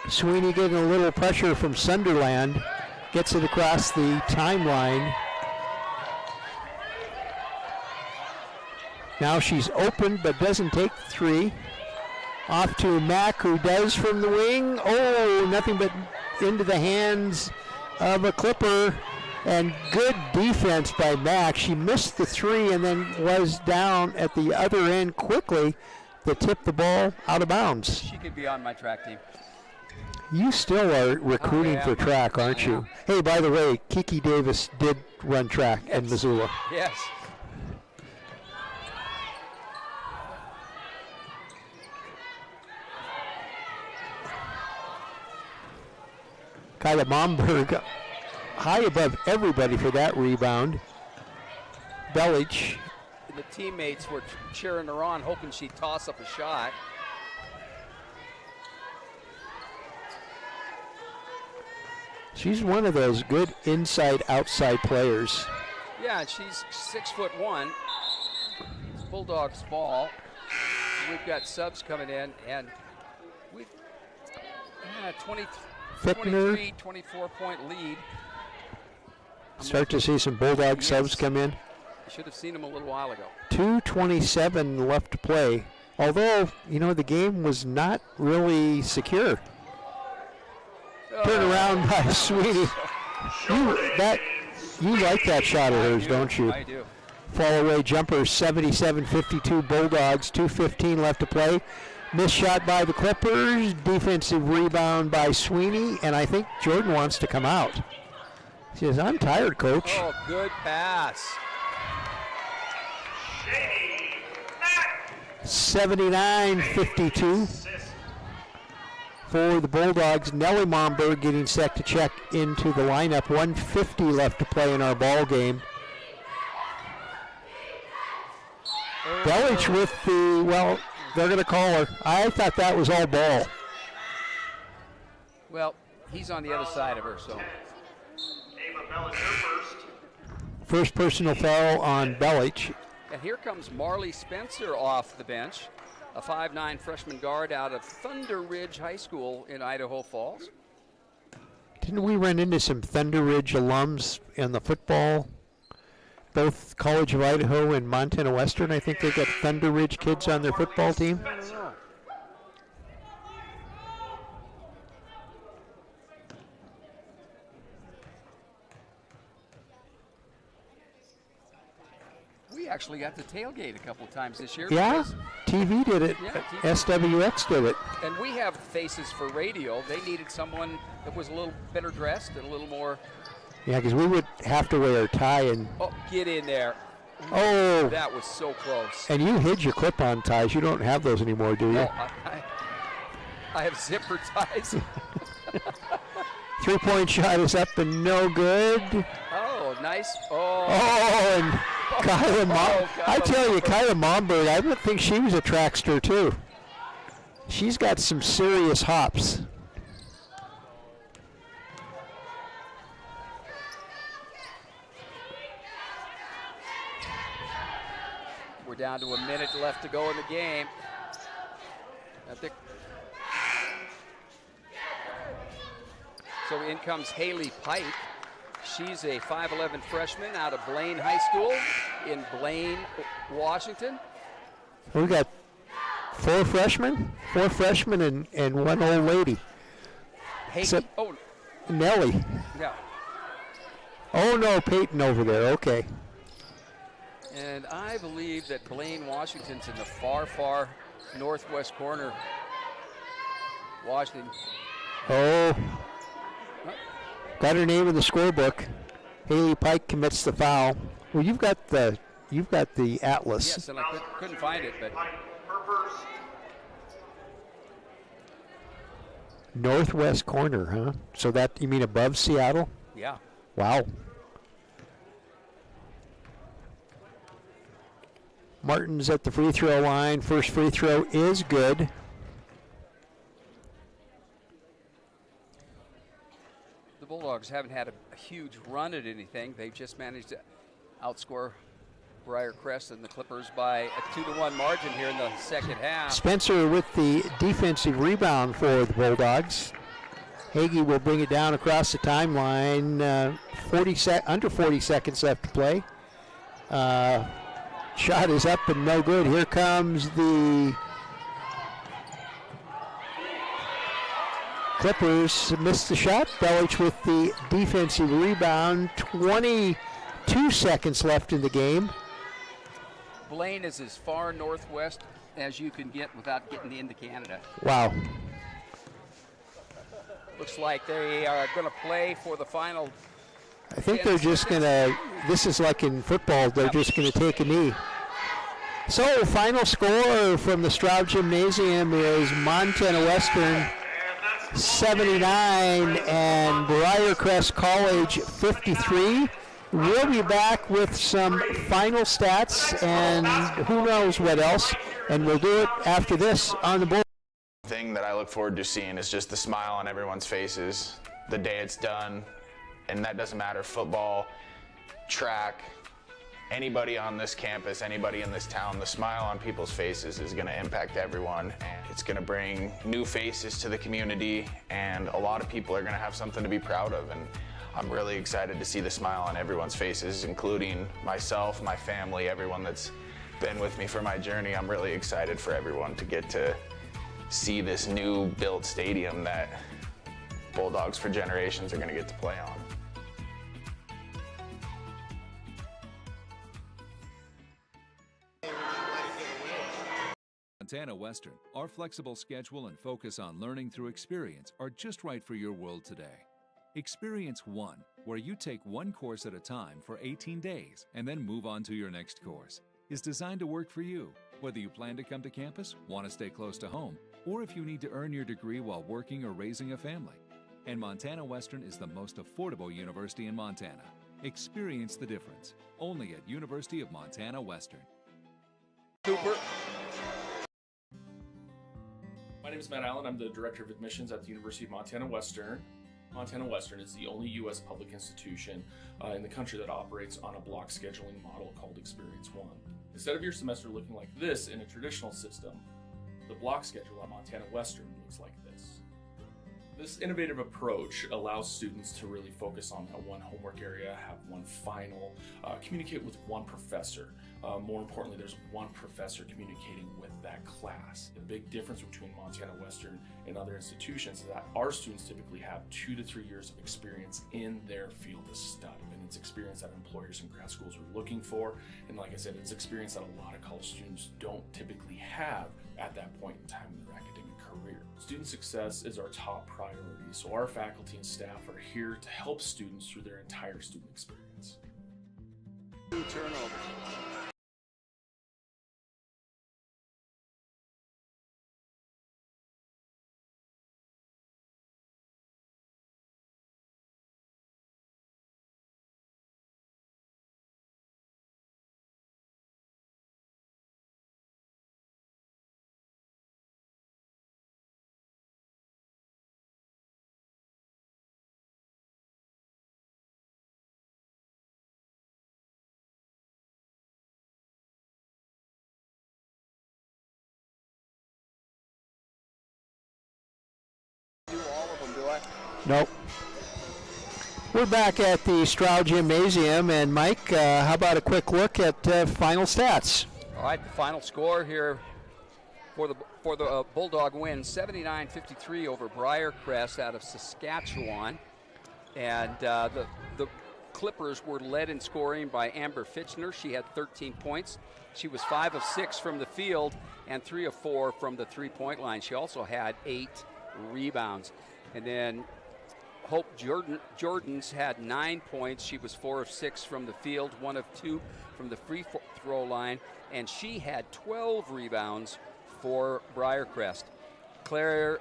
Sweeney getting a little pressure from Sunderland. Gets it across the timeline. Now she's open but doesn't take the 3. Off to Mack, who does from the wing. Oh, nothing but into the hands of a Clipper. And good defense by Mack. She missed the 3 and then was down at the other end quickly to tip the ball out of bounds. She could be on my track team. You still are recruiting for track, aren't you? Hey, by the way, Kiki Davis did run track in Missoula. Yes. Kyla Momberg high above everybody for that rebound. Belich. The teammates were cheering her on, hoping she'd toss up a shot. She's one of those good inside-outside players. Yeah, she's 6'1". Bulldogs ball. We've got subs coming in, and we've 23, 24-point lead. Start to see some Bulldog subs come in. Should have seen them a little while ago. 2:27 left to play. Although, the game was not really secure. Turn around by Sweeney. You like that shot of hers, don't you? I do. Fall away jumper, 77-52 Bulldogs, 2:15 left to play. Missed shot by the Clippers, defensive rebound by Sweeney, and I think Jordan wants to come out. She says, I'm tired, coach. Oh, good pass. 79-52 for the Bulldogs. Nellie Momberg getting set to check into the lineup. 1:50 left to play in our ball game. Belich with the, they're going to call her. I thought that was all ball. Well, he's on the other side of her, so. First personal foul on Belich. And here comes Marley Spencer off the bench, a 5'9" freshman guard out of Thunder Ridge High School in Idaho Falls. Didn't we run into some Thunder Ridge alums in the football? Both College of Idaho and Montana Western, I think they got Thunder Ridge kids on their football team. I don't know. We actually got to tailgate a couple times this year. Yeah, TV did it. Yeah, TV. SWX did it. And we have faces for radio. They needed someone that was a little better dressed and a little more. Yeah, because we would have to wear a tie and. Oh, get in there. Oh. That was so close. And you hid your clip-on ties. You don't have those anymore, do you? No, I have zipper ties. Three-point shot is up and no good. Oh, nice. Oh. Oh, and Kyla Mom. I tell you, Kyla Momberg, I would think she was a trackster too. She's got some serious hops. We're down to a minute left to go in the game. I think. So in comes Haley Pike. She's a 5'11" freshman out of Blaine High School in Blaine, Washington. We got four freshmen and one old lady. Oh, Nellie. yeah. Oh no, Peyton over there, okay. And I believe that Blaine, Washington's in the far, far northwest corner. Washington. Oh. Got her name in the scorebook. Haley Pike commits the foul. Well, you've got the atlas. Yes, and I couldn't find it, but Northwest corner, huh? So that, you mean above Seattle? yeah. Wow. Martin's at the free throw line. First free throw is good. The Bulldogs haven't had a huge run at anything. They've just managed to outscore Breiercrest and the Clippers by a 2-1 margin here in the second half. Spencer with the defensive rebound for the Bulldogs. Hagee will bring it down across the timeline. Under 40 seconds left to play. Shot is up and no good. Here comes the Clippers. Missed the shot. Belich with the defensive rebound. 22 seconds left in the game. Blaine is as far northwest as you can get without getting into Canada. Wow. Looks like they are going to play for the final. I think they're just going to, this is like in football, they're just going to take a knee. So, final score from the Straub Gymnasium is Montana Western 79 and Breiercrest College 53. We'll be back with some final stats and who knows what else, and we'll do it after this on the board. Thing that I look forward to seeing is just the smile on everyone's faces the day it's done. And that doesn't matter, football, track, anybody on this campus, anybody in this town, the smile on people's faces is going to impact everyone. And it's going to bring new faces to the community, and a lot of people are going to have something to be proud of. And I'm really excited to see the smile on everyone's faces, including myself, my family, everyone that's been with me for my journey. I'm really excited for everyone to get to see this new built stadium that Bulldogs for generations are going to get to play on. Montana Western, our flexible schedule and focus on learning through experience are just right for your world today. Experience One, where you take one course at a time for 18 days and then move on to your next course, is designed to work for you, whether you plan to come to campus, want to stay close to home, or if you need to earn your degree while working or raising a family. And Montana Western is the most affordable university in Montana. Experience the difference, only at University of Montana Western. Cooper. My name is Matt Allen. I'm the Director of Admissions at the University of Montana Western. Montana Western is the only U.S. public institution in the country that operates on a block scheduling model called Experience One. Instead of your semester looking like this in a traditional system, the block schedule at Montana Western looks like this. This innovative approach allows students to really focus on that one homework area, have one final, communicate with one professor. More importantly, there's one professor communicating with that class. The big difference between Montana Western and other institutions is that our students typically have 2 to 3 years of experience in their field of study. And it's experience that employers and grad schools are looking for. And like I said, it's experience that a lot of college students don't typically have at that point in time in their academic career. Student success is our top priority, so our faculty and staff are here to help students through their entire student experience. 2 turnovers. Do all of them, do I? Nope. We're back at the Stroud Gymnasium, and Mike, how about a quick look at final stats? All right, the final score here for the Bulldog win, 79-53 over Breiercrest out of Saskatchewan. And the Clippers were led in scoring by Amber Fitchner. She had 13 points. She was 5 of 6 from the field and 3 of 4 from the three-point line. She also had 8 rebounds. And then Hope Jordan's had 9 points. She was 4 of 6 from the field, 1 of 2 from the free throw line, and she had 12 rebounds for Breiercrest. Claire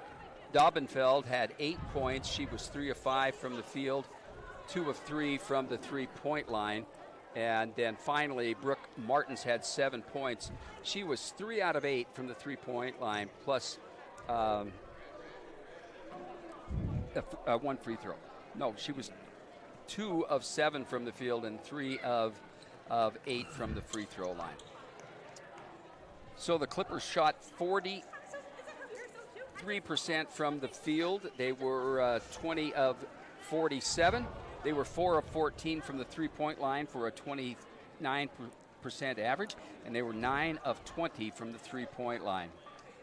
Dobbenfeld had 8 points. She was 3 of 5 from the field, 2 of 3 from the three-point line. And then finally, Brooke Martins had 7 points. She was 3 out of 8 from the three-point line, plus 1 free throw. No, she was 2 of 7 from the field and 3 of 8 from the free throw line. So the Clippers shot 43% from the field. They were 20 of 47. They were 4 of 14 from the three-point line for a 29% average, and they were 9 of 20 from the three-point line.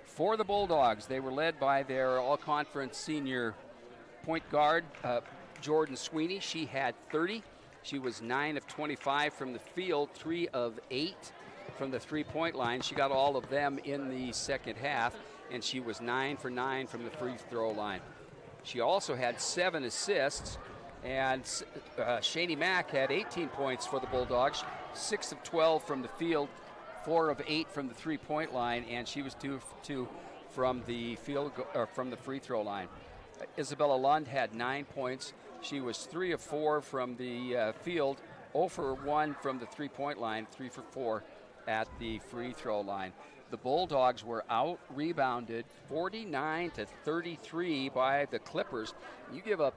For the Bulldogs, they were led by their all-conference senior point guard, Jordan Sweeney. She had 30. She was 9 of 25 from the field, 3 of 8 from the three-point line. She got all of them in the second half, and she was 9 for 9 from the free throw line. She also had 7 assists, and Shani Mack had 18 points for the Bulldogs, 6 of 12 from the field, 4 of 8 from the three-point line, and she was 2 of 2 from the from the free throw line. Isabella Lund had 9 points. She was 3 of 4 from the field, 0 for 1 from the three-point line, 3 for 4 at the free throw line. The Bulldogs were out-rebounded 49-33 by the Clippers. You give up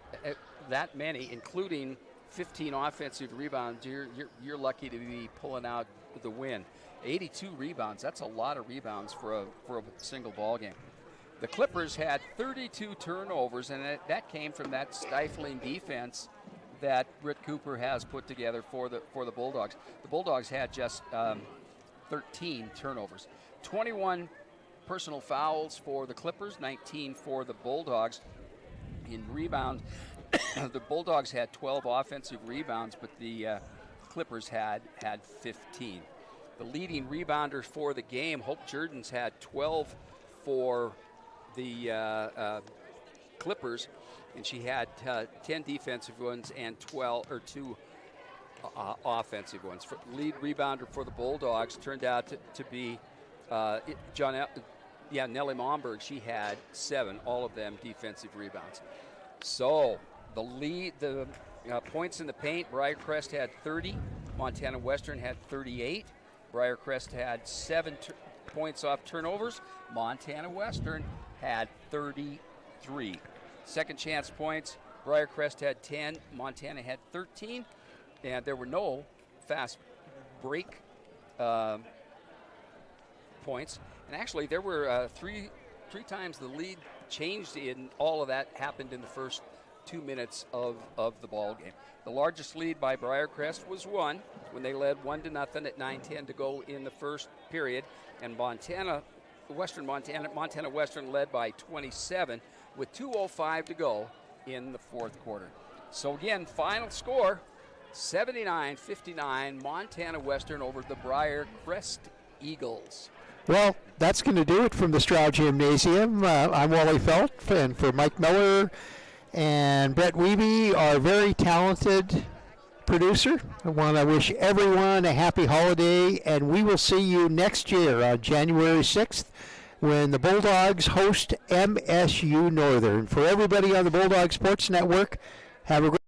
that many, including 15 offensive rebounds, you're lucky to be pulling out the win. 82 rebounds, that's a lot of rebounds for a single ball game. The Clippers had 32 turnovers, and that came from that stifling defense that Britt Cooper has put together for the Bulldogs. The Bulldogs had just 13 turnovers. 21 personal fouls for the Clippers, 19 for the Bulldogs. In rebound, the Bulldogs had 12 offensive rebounds, but the Clippers had 15. The leading rebounders for the game, Hope Jordan's had 12 for the Clippers, and she had 10 defensive ones and 2 offensive ones. Lead rebounder for the Bulldogs turned out to be Nellie Momberg. She had 7, all of them defensive rebounds. So the points in the paint, Breiercrest had 30, Montana Western had 38. Breiercrest had 7 points off turnovers. Montana Western had 33. Second chance points, Breiercrest had 10, Montana had 13, and there were no fast break points. And actually, there were 3 Three times the lead changed in all of that happened in the first 2 minutes of the ball game. The largest lead by Breiercrest was 1 when they led 1-0 at 9:10 to go in the first period, and Montana Western led by 27 with 2:05 to go in the fourth quarter. So again, final score 79-59, Montana Western over the Breiercrest Eagles. Well, that's going to do it from the Stroud Gymnasium. I'm Wally Felt, and for Mike Miller and Brett Wiebe, our very talented producer, I want to wish everyone a happy holiday, and we will see you next year on January 6th when the Bulldogs host MSU Northern. For everybody on the Bulldog Sports Network, have a great